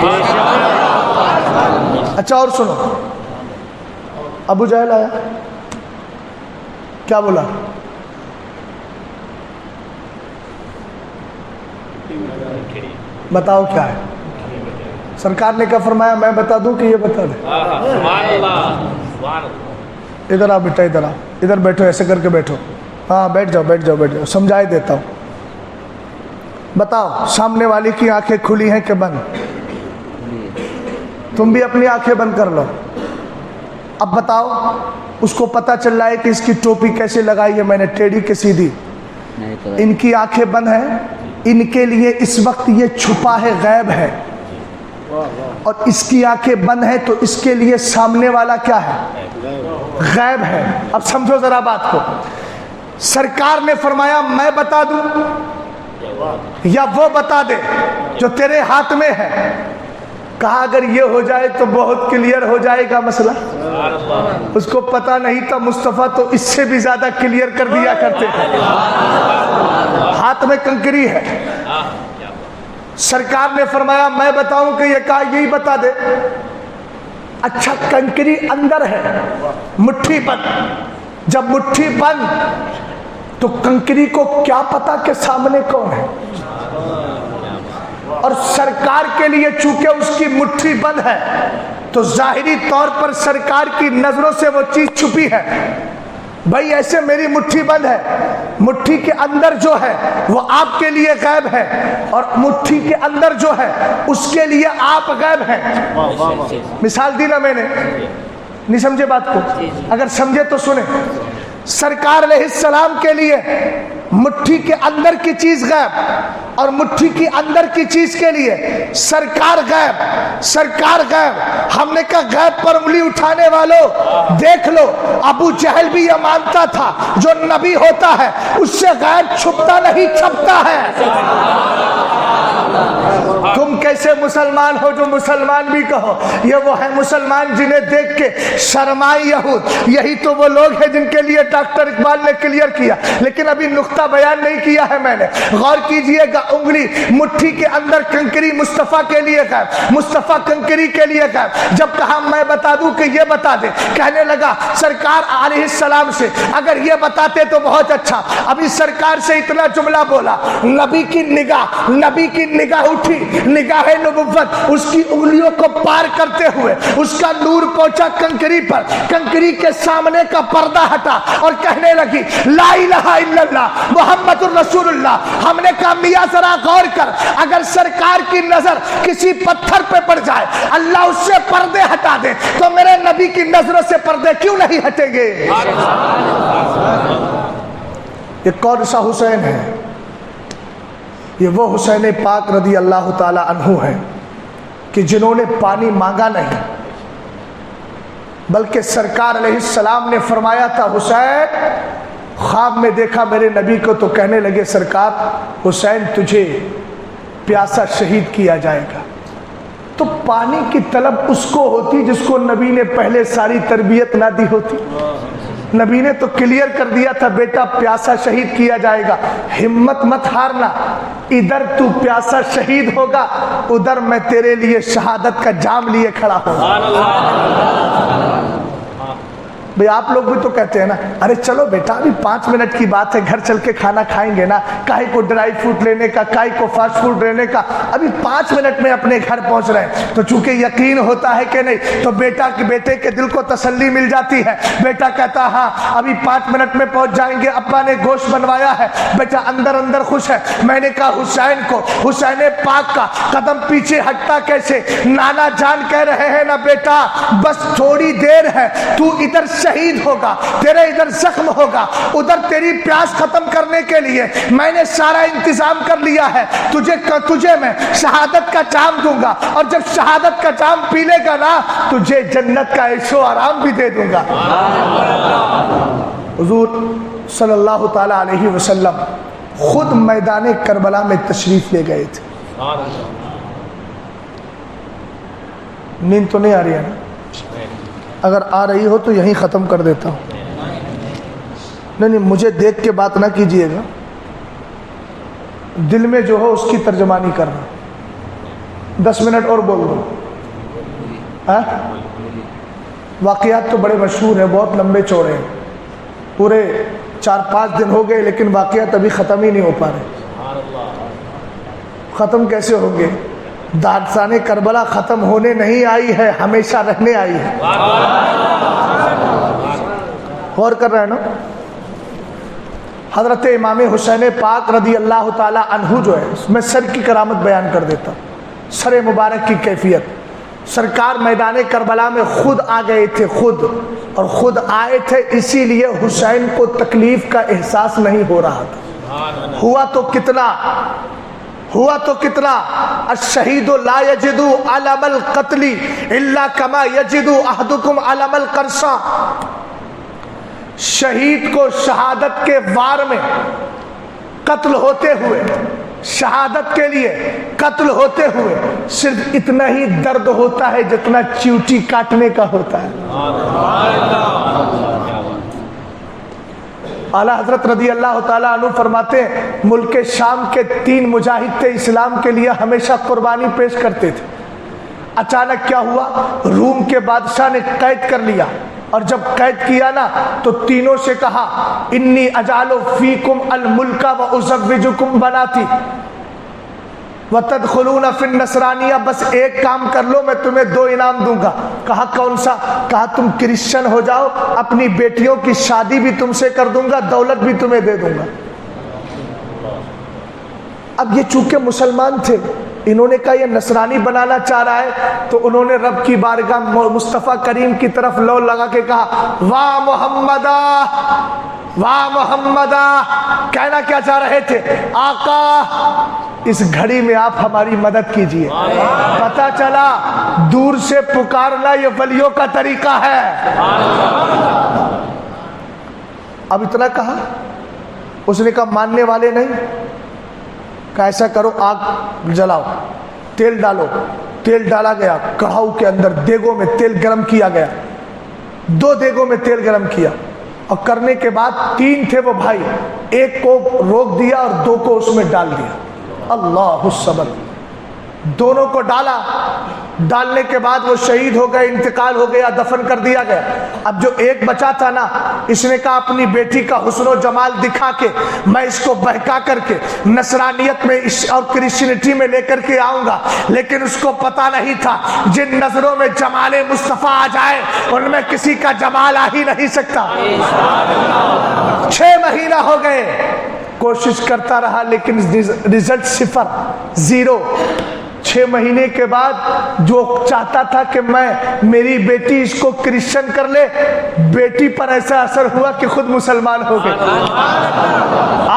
اچھا اور سنو، ابو جہل آیا، کیا بولا؟ بتاؤ کیا ہے؟ سرکار نے کیا فرمایا؟ میں بتا دوں کہ یہ بتا دے؟ ادھر آ بیٹا، ادھر بیٹھو، ایسے کر کے بیٹھو. ہاں بیٹھ جاؤ، سمجھائے دیتا ہوں. بتاؤ سامنے والی کی آنکھیں کھلی ہیں کہ بند؟ تم بھی اپنی آنکھیں بند کر لو. اب بتاؤ اس کو پتا چل رہا ہے کہ اس کی ٹوپی کیسے لگائی ہے میں نے، ٹیڑھی کے سیدھی. ان کی آنکھیں بند ہیں، ان کے لیے اس وقت یہ چھپا ہے، غیب ہے، اور اس کی آنکھیں بند ہیں تو اس کے لیے سامنے والا کیا ہے؟ غیب ہے. اب سمجھو ذرا بات کو. سرکار نے فرمایا میں بتا دوں یا وہ بتا دے جو تیرے ہاتھ میں ہے؟ کہا اگر یہ ہو جائے تو بہت کلیئر ہو جائے گا مسئلہ. اس کو پتا نہیں تھا مصطفیٰ تو اس سے بھی زیادہ کلیئر کر دیا کرتے تھے. ہاتھ میں کنکری ہے. سرکار نے فرمایا میں بتاؤں کہ یہ کہا یہی بتا دے. اچھا کنکری اندر ہے, مٹھی بند. جب مٹھی بند تو کنکری کو کیا پتا کہ سامنے کون ہے؟ اور سرکار کے لیے چونکہ اس کی مٹھی بند ہے تو ظاہری طور پر سرکار کی نظروں سے وہ چیز چھپی ہے. بھائی ایسے میری مٹھی بند ہے, مٹھی کے اندر جو ہے وہ آپ کے لیے غیب ہے, اور مٹھی کے اندر جو ہے اس کے لیے آپ غیب ہیں. مثال دی نا میں نے, نہیں سمجھے بات کو؟ اگر سمجھے تو سنیں. سرکار علیہ السلام کے لیے مٹھی کے اندر کی چیز غیب, اور مٹھی کی اندر کی چیز کے لیے سرکار غیب. سرکار غیب. ہم نے کہا غیب پر انگلی اٹھانے والوں دیکھ لو, ابو جہل بھی یہ مانتا تھا جو نبی ہوتا ہے اس سے غیب چھپتا نہیں چھپتا ہے. تم کیسے مسلمان ہو جو مسلمان بھی کہو؟ یہ وہ ہے مسلمان جنہیں دیکھ کے شرمائے یہود. یہی تو وہ لوگ ہیں جن کے لیے ڈاکٹر اقبال نے کلیئر کیا, لیکن ابھی نقطہ بیان نہیں کیا ہے میں نے. غور کیجئے گا, انگلی مٹھی کے اندر کنکری مصطفیٰ کے لیے غیب, مصطفیٰ کنکری کے لیے غیب. جب کہا میں بتا دوں کہ یہ بتا دے, کہنے لگا سرکار علیہ السلام سے اگر یہ بتاتے تو بہت اچھا. ابھی سرکار سے اتنا جملہ بولا, نبی کی نگاہ اٹھی, نگاہ نبوت اس کی انگلیوں کو پار کرتے ہوئے اس کا نور پہنچا کنکری پر. کنکری کے سامنے کا پردہ ہٹا اور کہنے لگی لا الہ الا اللہ محمد الرسول اللہ. ہم نے کہا میاں ذرا غور کر, اگر سرکار کی نظر کسی پتھر پہ پڑ جائے, اللہ اس سے پردے ہٹا دے, تو میرے نبی کی نظروں سے پردے کیوں نہیں ہٹیں گے؟ یہ کون سا حسین ہے؟ یہ وہ حسین پاک رضی اللہ تعالی عنہ ہیں کہ جنہوں نے پانی مانگا نہیں, بلکہ سرکار علیہ السلام نے فرمایا تھا حسین, خواب میں دیکھا میرے نبی کو تو کہنے لگے سرکار حسین تجھے پیاسا شہید کیا جائے گا. تو پانی کی طلب اس کو ہوتی جس کو نبی نے پہلے ساری تربیت نہ دی ہوتی. نبی نے تو کلیئر کر دیا تھا بیٹا پیاسا شہید کیا جائے گا, ہمت مت ہارنا, ادھر تو پیاسا شہید ہوگا, ادھر میں تیرے لیے شہادت کا جام لیے کھڑا ہوں. بھئی آپ لوگ بھی تو کہتے ہیں نا ارے چلو بیٹا ابھی 5 منٹ کی بات ہے, گھر چل کے کھانا کھائیں گے نا, کاہے کو ڈرائی فروٹ لینے کا, کاہے کو فاسٹ فوڈ لینے کا, ابھی 5 منٹ میں اپنے گھر پہنچ رہے ہیں. تو چونکہ یقین ہوتا ہے کہ نہیں تو بیٹے کے دل کو تسلی مل جاتی ہے. بیٹا کہتا ہاں ابھی 5 منٹ میں پہنچ جائیں گے, ابا نے گوشت بنوایا ہے. بیٹا اندر خوش ہے. میں نے کہا حسین کو, حسین پاک کا قدم پیچھے ہٹتا کیسے؟ نانا جان کہہ رہے ہیں نا بیٹا بس تھوڑی دیر ہے, تو ادھر شہید ہوگا, تیرے ادھر زخم ہوگا, ادھر تیری پیاس ختم کرنے کے لیے میں نے سارا انتظام کر لیا ہے, تجھے میں شہادت کا جام دوں گا, اور جب شہادت کا جام پی لے گا نا تجھے جنت کا عیش و آرام بھی دے دوں گا. حضور صلی اللہ تعالی علیہ وسلم خود میدان کربلا میں تشریف لے گئے تھے. نیند تو نہیں آ رہی ہے نا؟ اگر آ رہی ہو تو یہیں ختم کر دیتا ہوں. نہیں مجھے دیکھ کے بات نہ کیجئے گا, دل میں جو ہو اس کی ترجمانی کرنا. 10 منٹ اور بول دو. واقعات تو بڑے مشہور ہیں, بہت لمبے چوڑے ہیں, پورے 4-5 دن ہو گئے لیکن واقعات ابھی ختم ہی نہیں ہو پا رہے. ختم کیسے ہوں گے؟ داستان کربلا ختم ہونے نہیں آئی ہے, ہمیشہ رہنے آئی ہے. غور کر رہے ہیں نا؟ حضرت امام حسین پاک رضی اللہ تعالی عنہ جو ہے, میں سر کی کرامت بیان کر دیتا ہوں, سر مبارک کی کیفیت. سرکار میدان کربلا میں خود آ گئے تھے, اور خود آئے تھے اسی لیے حسین کو تکلیف کا احساس نہیں ہو رہا تھا. ہوا تو کتنا الشہید لا یجد علم القتل الا کما یجد احدکم علم القرصہ. شہید کو شہادت کے وار میں قتل ہوتے ہوئے, شہادت کے لیے قتل ہوتے ہوئے صرف اتنا ہی درد ہوتا ہے جتنا چیوٹی کاٹنے کا ہوتا ہے. اعلیٰ حضرت رضی اللہ تعالیٰ عنہ فرماتے ہیں ملک شام کے 3 مجاہد تھے، اسلام کے لیے ہمیشہ قربانی پیش کرتے تھے۔ اچانک کیا ہوا، روم کے بادشاہ نے قید کر لیا، اور جب قید کیا نا تو تینوں سے کہا انی اجعل فیکم الملک وازوجکم بناتی وتدخلون فی النصرانیہ، بس ایک کام کر لو میں تمہیں 2 انعام دوں گا۔ کہا کون سا؟ کہا تم کرسچن ہو جاؤ، اپنی بیٹیوں کی شادی بھی تم سے کر دوں گا، دولت بھی تمہیں دے دوں گا۔ اب یہ چونکہ مسلمان تھے، انہوں نے کہا یہ نصرانی بنانا چاہ رہا ہے، تو انہوں نے رب کی بارگاہ مصطفیٰ کریم کی طرف لو لگا کے کہا واہ محمدہ واہ محمدہ۔ کہنا کیا چاہ رہے تھے؟ آقا اس گھڑی میں آپ ہماری مدد کیجئے۔ پتہ چلا دور سے پکارنا یہ ولیوں کا طریقہ ہے۔ اب اتنا کہا، اس نے کہا ماننے والے نہیں، کہ ایسا کرو آگ جلاؤ، تیل ڈالو۔ تیل ڈالا گیا، کڑھاؤ کے اندر دیگوں میں تیل گرم کیا گیا، 2 دیگوں میں تیل گرم کیا، اور کرنے کے بعد 3 تھے وہ بھائی، ایک کو روک دیا اور 2 کو اس میں ڈال دیا۔ اللہ الصبر، دونوں کو ڈالا، ڈالنے کے بعد وہ شہید ہو گئے، انتقال ہو گیا، دفن کر دیا گیا۔ اب جو ایک بچا تھا نا، اس نے کہا اپنی بیٹی کا حسن و جمال دکھا کے میں اس کو بہکا کر کے نصرانیت میں اور کرسچینٹی میں لے کر کے آؤں گا، لیکن اس کو پتا نہیں تھا جن نظروں میں جمال مصطفیٰ آ جائے ان میں کسی کا جمال آ ہی نہیں سکتا۔ 6 مہینہ ہو گئے، کوشش کرتا رہا لیکن رزلٹ 0 0۔ 6 مہینے کے بعد جو چاہتا تھا کہ میری بیٹی اس کو کرسچن کر لے، بیٹی پر ایسا اثر ہوا کہ خود مسلمان ہو گئے۔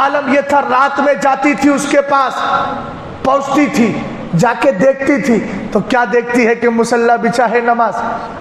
عالم یہ تھا، رات میں جاتی تھی اس کے پاس، پہنچتی تھی، جا کے دیکھتی تھی تو کیا دیکھتی ہے کہ مصلی بچھا ہے نماز۔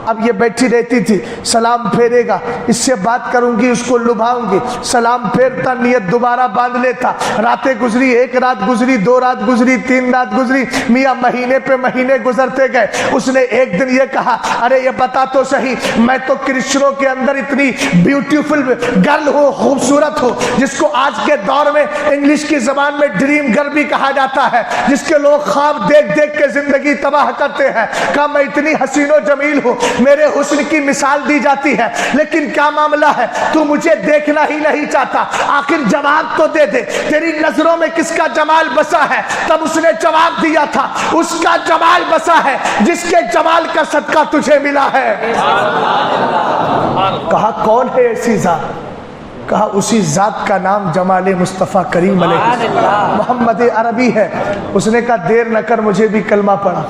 اب یہ بیٹھی رہتی تھی، سلام پھیرے گا، اس سے بات کروں گی، اس کو لبھاؤں گی، سلام پھیرتا، نیت دوبارہ باندھ لیتا۔ راتیں گزری، 1 رات گزری، 2 رات گزری، 3 رات گزری، میاں مہینے پہ مہینے گزرتے گئے۔ اس نے ایک دن یہ کہا ارے یہ بتا تو صحیح، میں تو کرسچنوں کے اندر اتنی بیوٹیفل گرل ہوں، خوبصورت ہوں، جس کو آج کے دور میں انگلش کی زبان میں ڈریم گرل بھی کہا جاتا ہے، جس کے لوگ خواب دیکھ دیکھ کے زندگی تباہ کرتے ہیں۔ کہا میں اتنی حسین و جمیل ہوں، میرے حسن کی مثال دی جاتی ہے، لیکن کیا معاملہ ہے، تو مجھے دیکھنا ہی نہیں چاہتا، آخر جواب تو دے دے، تیری نظروں میں کس کا جمال بسا ہے؟ تب اس نے جواب دیا تھا اس کا جمال بسا ہے جس کے جمال کا صدقہ تجھے ملا ہے۔ کہا کون ہے ایسی ذات؟ کہا اسی ذات کا نام جمال مصطفیٰ کریم علیہ السلام محمد عربی ہے۔ اس نے کہا دیر نہ کر، مجھے بھی کلمہ پڑھا۔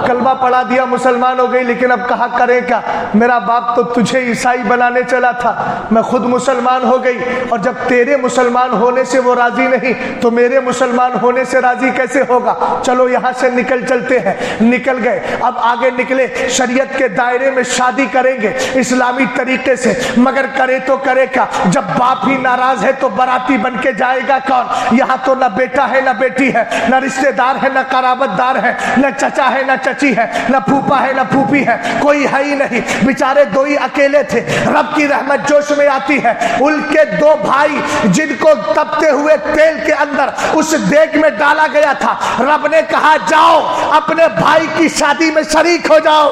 کلمہ پڑھا دیا، مسلمان ہو گئی، لیکن اب کہا کرے کیا، میرا باپ تو تجھے عیسائی بنانے چلا تھا، میں خود مسلمان ہو گئی، اور جب تیرے مسلمان ہونے سے وہ راضی نہیں تو میرے مسلمان ہونے سے راضی کیسے ہوگا؟ چلو یہاں سے نکل چلتے ہیں۔ نکل گئے، اب آگے نکلے، شریعت کے دائرے میں شادی کریں گے اسلامی طریقے سے، مگر کرے تو کرے کیا، جب باپ ہی ناراض ہے تو براتی بن کے جائے گا کون؟ یہاں تو نہ بیٹا ہے نہ بیٹی ہے، نہ رشتہ دار ہے نہ قرابت دار ہے، نہ چچا ہے نہ چچی ہے، نہ پھوپا ہے نہ پھوپھی ہے، کوئی ہے ہی نہیں، بیچارے 2 ہی اکیلے تھے۔ رب کی رحمت جوش میں آتی ہے، ان کے 2 بھائی جن کو تپتے ہوئے تیل کے اندر اس دیگ میں ڈالا گیا تھا، رب نے کہا جاؤ اپنے بھائی کی شادی میں شریک ہو جاؤ۔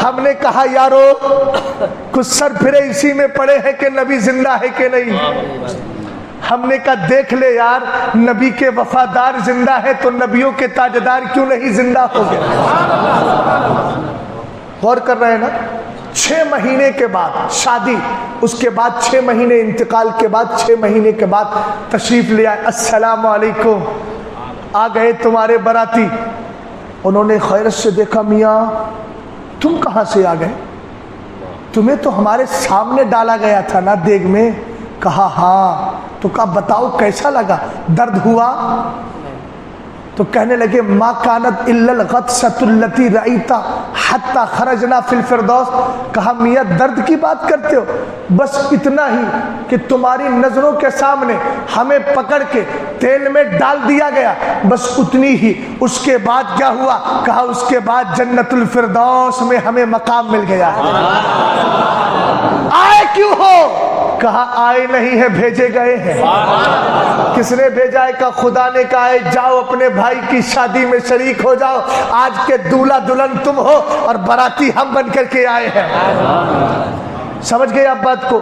ہم نے کہا یارو کچھ سر پھرے اسی میں پڑے ہیں کہ نبی زندہ ہے کہ نہیں؟ ہم نے کہا دیکھ لے یار، نبی کے وفادار زندہ ہے تو نبیوں کے تاجدار کیوں نہیں زندہ ہو گئے؟ غور کر رہے ہیں نا؟ 6 مہینے کے بعد شادی، اس کے بعد 6 مہینے انتقال کے بعد 6 مہینے کے بعد تشریف لے آئے، السلام علیکم، آ گئے تمہارے باراتی۔ انہوں نے خیرت سے دیکھا، میاں تم کہاں سے آ گئے؟ تمہیں تو ہمارے سامنے ڈالا گیا تھا نا دیگ میں۔ کہا ہاں۔ تو کہا بتاؤ کیسا لگا، درد ہوا؟ تو کہنے لگے ما کانت الا الغطسۃ التي رأیت حتی خرجنا فی الفردوس. کہا میاں درد کی بات کرتے ہو؟ بس اتنا ہی کہ تمہاری نظروں کے سامنے ہمیں پکڑ کے تیل میں ڈال دیا گیا، بس اتنی ہی. اس کے بعد کیا ہوا؟ کہا اس کے بعد جنت الفردوس میں ہمیں مقام مل گیا. آئے کیوں ہو؟ کہا آئے نہیں ہے، بھیجے گئے ہیں. کس نے بھیجا ہے؟ کہا خدا نے کہا ہے جاؤ اپنے بھائی کی شادی میں شریک ہو جاؤ، آج کے دولہا دلہن تم ہو اور باراتی ہم بن کر کے آئے ہیں. سمجھ گئے آپ بات کو؟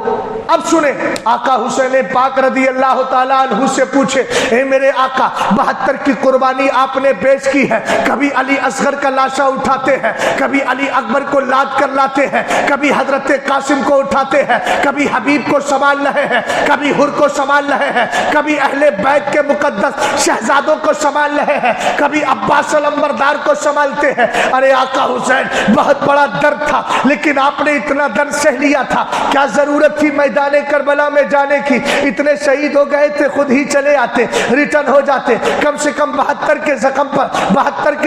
اب سنیں، آقا حسین پاک رضی اللہ تعالیٰ عنہ سے پوچھے اے میرے آقا 72 کی قربانی آپ نے پیش کی ہے، کبھی علی اصغر کا لاشا اٹھاتے ہیں، کبھی علی اکبر کو لاد کر لاتے ہیں، کبھی حضرت قاسم کو اٹھاتے ہیں، کبھی حبیب کو سنبھال رہے ہیں، کبھی حر کو سنبھال رہے ہیں، کبھی اہل بیت کے مقدس شہزادوں کو سنبھال رہے ہیں، کبھی عباس علمبردار کو سنبھالتے ہیں. ارے آقا حسین بہت بڑا درد تھا، لیکن آپ نے اتنا درد سہ لیا تھا، کیا ضرورت تھی میدان کربلا میں جانے کی؟ اتنے شہید ہو گئے تھے، خود ہی چلے آتے، ریٹرن ہو جاتے. کم سے کم 72 کے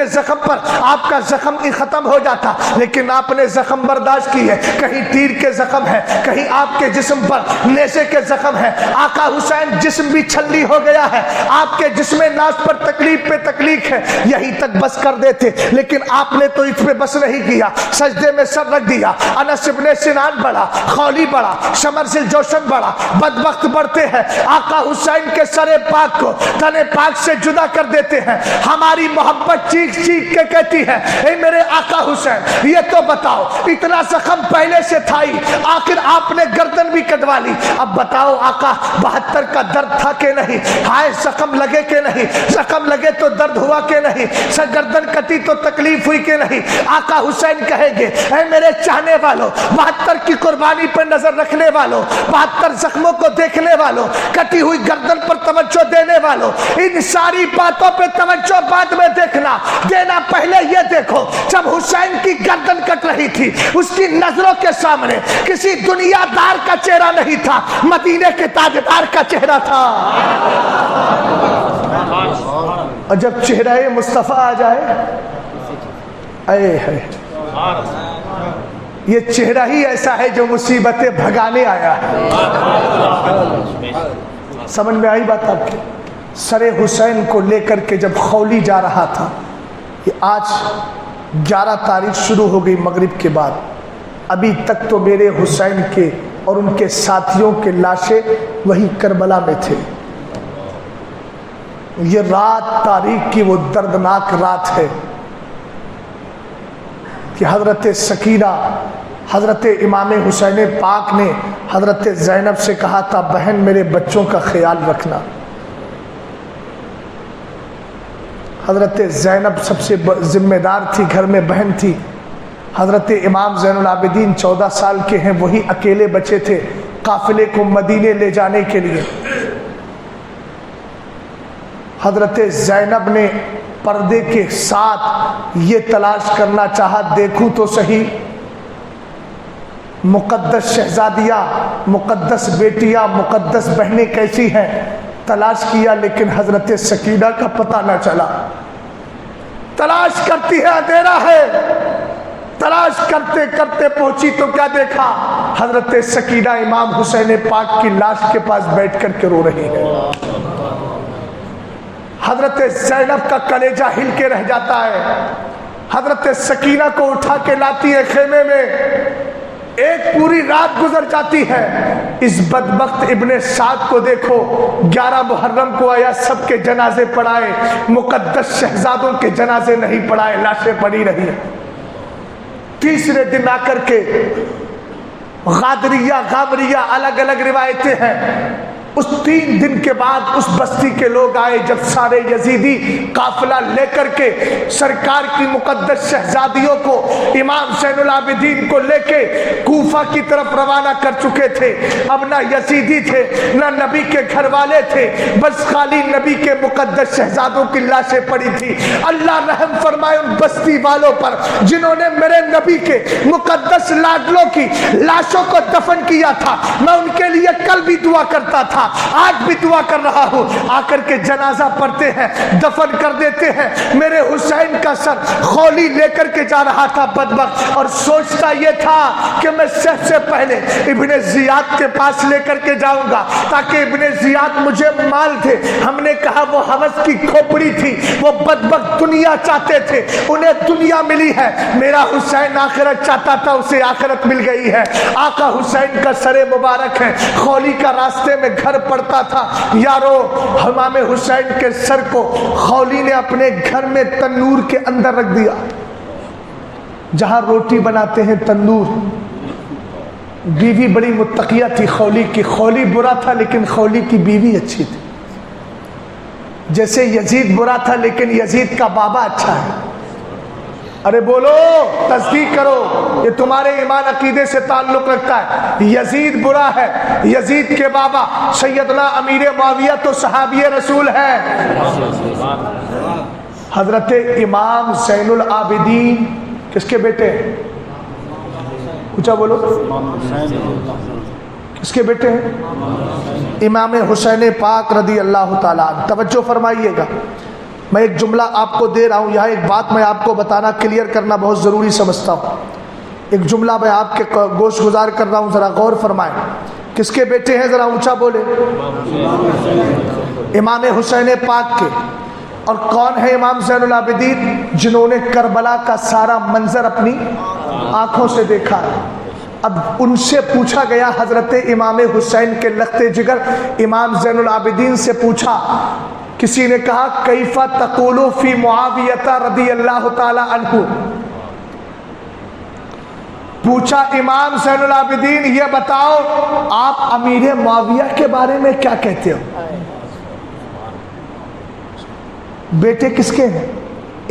زخم پر آپ کا زخم ہی ختم ہو جاتا، لیکن آپ نے زخم برداشت کی ہے. کہیں تیر کے زخم ہے، کہیں آپ کے جسم پر نیزے کے زخم ہے. آقا حسین جسم بھی چھلی ہو گیا ہے، آپ کے جسم ناز پر تکلیف پہ تکلیف ہے، یہی تک بس کر دیتے، لیکن آپ نے تو اس پہ بس نہیں کیا، سجدے میں سر رکھ دیا. انس ابن سنان بڑھا، خولی بڑھا، شمرزل جوشن بڑھا، بدبخت بڑھتے ہیں. آقا حسین کے سر پاک کو تن پاک سے جدا کر دیتے ہیں. ہماری محبت چیخ چیخ کے کہتی ہے اے میرے آقا حسین یہ تو بتاؤ، اتنا زخم پہلے سے تھا ہی، آخر آپ نے گردن بھی کٹوا لی. اب بتاؤ آقا 72 کا درد تھا کہ نہیں؟ ہائے زخم لگے کہ نہیں؟ زخم لگے تو درد ہوا کہ نہیں؟ گردن کٹی تو تکلیف ہوئی کہ نہیں؟ آقا حسین کہیں گے اے میرے چاہنے والوں، 72 کی قربانی پر نظر رکھنے والوں، 72 زخموں کو دیکھنے والوں، کٹی ہوئی گردن پر توجہ دینے والوں، ان ساری باتوں پہ توجہ بعد میں دینا پہلے یہ دیکھو جب حسین کی گردن کٹ رہی تھی اس کی نظروں کے سامنے کسی دنیا دار کا چہرہ نہیں تھا، مدینے کے تاجدار کا چہرہ تھا. اور جب چہرہ مصطفیٰ آ جائے اے ہے، یہ چہرہ ہی ایسا ہے جو مصیبتیں بھگانے آیا ہے. سمجھ میں آئی بات آپ کی؟ سر حسین کو لے کر کے جب خولی جا رہا تھا، یہ آج 11 تاریخ شروع ہو گئی مغرب کے بعد، ابھی تک تو میرے حسین کے اور ان کے ساتھیوں کے لاشیں وہی کربلا میں تھے. یہ رات تاریخ کی وہ دردناک رات ہے کہ حضرت سکینہ، حضرت امام حسین پاک نے حضرت زینب سے کہا تھا بہن میرے بچوں کا خیال رکھنا. حضرت زینب سب سے ذمہ دار تھی، گھر میں بہن تھی. حضرت امام زین العابدین 14 سال کے ہیں، وہی اکیلے بچے تھے قافلے کو مدینے لے جانے کے لیے. حضرت زینب نے پردے کے ساتھ یہ تلاش کرنا چاہا دیکھوں تو صحیح مقدس شہزادیاں، مقدس بیٹیاں، مقدس بہنیں کیسی ہیں. تلاش کیا لیکن حضرت سکینہ کا پتہ نہ چلا. تلاش کرتی ہے اندھیرا ہے، تلاش کرتے کرتے پہنچی تو کیا دیکھا؟ حضرت سکینہ امام حسین پاک کی لاش کے پاس بیٹھ کر کے رو رہی ہے. حضرت زینب کا کلیجہ ہل کے رہ جاتا ہے. حضرت سکینہ کو اٹھا کے لاتی ہے خیمے میں. ایک پوری رات گزر جاتی ہے. اس بدبخت ابن سعد کو دیکھو، 11 محرم کو آیا، سب کے جنازے پڑھائے، مقدس شہزادوں کے جنازے نہیں پڑھائے، لاشیں پڑی رہی. تیسرے دن آ کر کے غادریہ، غامریہ، الگ الگ روایتیں ہیں. اس 3 دن کے بعد اس بستی کے لوگ آئے جب سارے یزیدی قافلہ لے کر کے سرکار کی مقدس شہزادیوں کو، امام زین العابدین کو لے کے کوفہ کی طرف روانہ کر چکے تھے. اب نہ یزیدی تھے نہ نبی کے گھر والے تھے، بس خالی نبی کے مقدس شہزادوں کی لاشیں پڑی تھی. اللہ رحم فرمائے ان بستی والوں پر جنہوں نے میرے نبی کے مقدس لاڈلوں کی لاشوں کو دفن کیا تھا. میں ان کے لیے کل بھی دعا کرتا تھا تھا، آج بھی دعا کر رہا ہوں، آ کر کے جنازہ پڑھتے ہیں، دفن کر دیتے ہیں۔ میرے حسین کا سر خولی لے کر کے جا رہا تھا بدبخت، اور سوچتا یہ تھا کہ میں سب سے پہلے ابن زیاد کے پاس لے کر کے جاؤں گا تاکہ ابن زیاد مجھے مال دے۔ ہم نے کہا وہ ہوس کی کھوپڑی تھی، وہ بدبخت دنیا چاہتے تھے، انہیں دنیا ملی ہے۔ میرا حسین آخرت چاہتا تھا، اسے آخرت مل گئی ہے۔ آقا حسین کا سر مبارک ہے، خولی کا راستے میں گھر پڑتا تھا۔ یارو، امام حسین کے سر کو خولی نے اپنے گھر میں تنور کے اندر رکھ دیا، جہاں روٹی بناتے ہیں تندور۔ بیوی بڑی متقیہ تھی خولی کی، خولی برا تھا لیکن خولی کی بیوی اچھی تھی۔ جیسے یزید برا تھا لیکن یزید کا بابا اچھا ہے۔ ارے بولو، تصدیق کرو، یہ تمہارے ایمان عقیدے سے تعلق رکھتا ہے۔ یزید برا ہے، یزید کے بابا سیدنا امیر معاویہ تو صحابی رسول ہے۔ حضرت امام زین العابدین کس کے بیٹے ہیں؟ اونچا بولو، کس کے بیٹے ہیں؟ امام حسین پاک رضی اللہ تعالیٰ عنہ۔ توجہ فرمائیے گا، میں ایک جملہ آپ کو دے رہا ہوں، یہاں ایک بات میں آپ کو بتانا، کلیئر کرنا بہت ضروری سمجھتا ہوں۔ ایک جملہ میں آپ کے گوش گزار کر رہا ہوں، ذرا غور فرمائیں۔ کس کے بیٹے ہیں؟ ذرا اونچا بولے۔ امام حسین پاک کے۔ اور کون ہے امام زین العابدین؟ جنہوں نے کربلا کا سارا منظر اپنی آنکھوں سے دیکھا ہے۔ اب ان سے پوچھا گیا، حضرت امام حسین کے لختے جگر امام زین العابدین سے پوچھا، کسی نے کہا کیف تقول فی معاویہ رضی اللہ تعالی عنہ، پوچھا امام زین العابدین یہ بتاؤ آپ امیر معاویہ کے بارے میں کیا کہتے ہو؟ بیٹے کس کے ہیں؟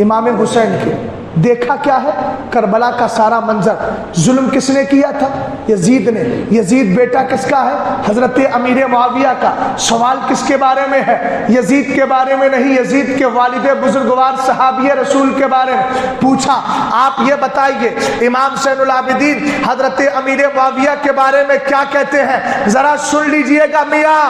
امام حسین کے۔ دیکھا کیا ہے؟ کربلا کا سارا منظر۔ ظلم کس نے کیا تھا؟ یزید نے۔ یزید بیٹا کس کا ہے؟ حضرت امیر معاویہ کا۔ سوال کس کے بارے میں ہے؟ یزید کے بارے میں نہیں، یزید کے والد بزرگوار صحابی رسول کے بارے میں پوچھا۔ آپ یہ بتائیے امام زین العابدین حضرت امیر معاویہ کے بارے میں کیا کہتے ہیں؟ ذرا سن لیجئے گا میاں،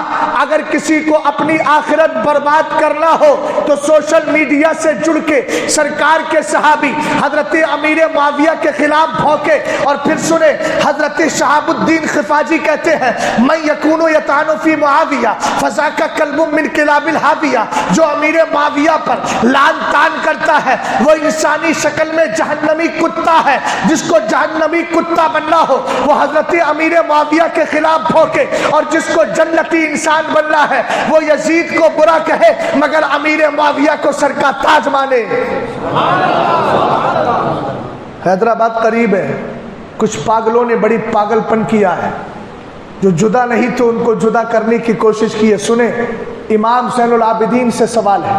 اگر کسی کو اپنی آخرت برباد کرنا ہو تو سوشل میڈیا سے جڑ کے سرکار کے صحابی حضرت امیر معاویہ کے خلاف بھوکے اور پھر سنے حضرت شہاب الدین خفاجی کہتے ہیں من یکون یطعن فی معاویہ فذاک کلب من کلاب الحاویہ، جو امیر معاویہ پر لعن طعن کرتا ہے وہ انسانی شکل میں جہنمی کتا ہے۔ جس کو جہنمی کتا بننا ہو وہ حضرت امیر معاویہ کے خلاف بھوکے، اور جس کو جنتی انسان بننا ہے وہ یزید کو برا کہے مگر امیر معاویہ کو سر کا تاج مانے۔ حیدرآباد قریب ہے، کچھ پاگلوں نے بڑی پاگل پن کیا ہے، جو جدا نہیں تو ان کو جدا کرنے کی کوشش کی ہے۔ سنیں، امام زین العابدین سے سوال ہے۔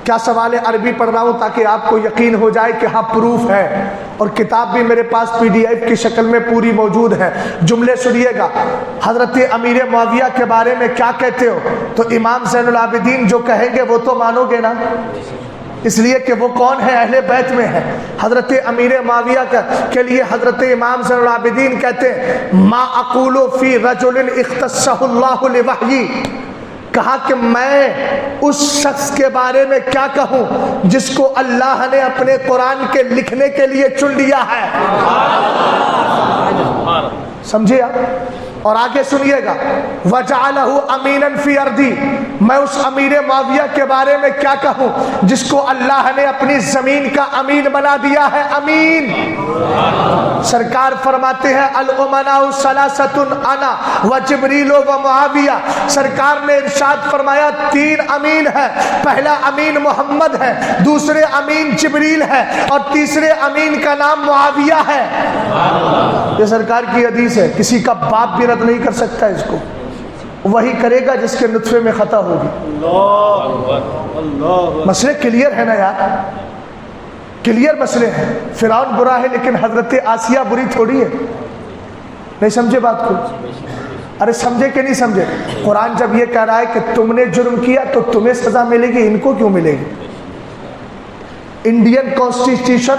کیا سوال ہے؟ عربی پڑھ رہا ہوں تاکہ آپ کو یقین ہو جائے کہ ہاں پروف ہے، اور کتاب بھی میرے پاس PDF کی شکل میں پوری موجود ہے۔ جملے سنیے گا، حضرت امیر معاویہ کے بارے میں کیا کہتے ہو؟ تو امام زین العابدین جو کہیں گے وہ تو مانو گے نا، اس لیے کہ وہ کون ہے؟ اہل بیت میں ہے۔ حضرت امیر معاویہ کے لیے حضرت امام زین العابدین کہتے ہیں ما اقول فی رجل اختصہ اللہ لوحی، کہا کہ میں اس شخص کے بارے میں کیا کہوں جس کو اللہ نے اپنے قرآن کے لکھنے کے لیے چن لیا ہے۔ سمجھے آپ؟ اور آگے سنیے گا وَجَعَلَهُ أَمِينًا فِي أَرْضِي، میں اس امیر معاویہ کے بارے میں کیا کہوں جس کو اللہ نے اپنی زمین کا امین بنا دیا ہے۔ امین۔ سرکار فرماتے ہیں الامناء ثلاثة انا وجبریل ومعاویہ، سرکار نے ارشاد فرمایا 3 امین ہے، پہلا امین محمد ہے، دوسرے امین جبریل ہے، اور تیسرے امین کا نام معاویہ ہے۔ یہ سرکار کی حدیث ہے، کسی کا باپ بھی رد نہیں کر سکتا اس کو، وہی کرے گا جس کے نطفے میں خطا ہوگی۔ مسئلے کلیئر ہے نا یار، کلیئر مسئلے ہیں۔ فرعون برا ہے لیکن حضرت آسیہ بری تھوڑی ہے، نہیں سمجھے بات کو؟ ارے سمجھے کہ نہیں سمجھے؟ قرآن جب یہ کہہ رہا ہے کہ تم نے جرم کیا تو تمہیں سزا ملے گی، ان کو کیوں ملے گی؟ انڈین کانسٹیٹیوشن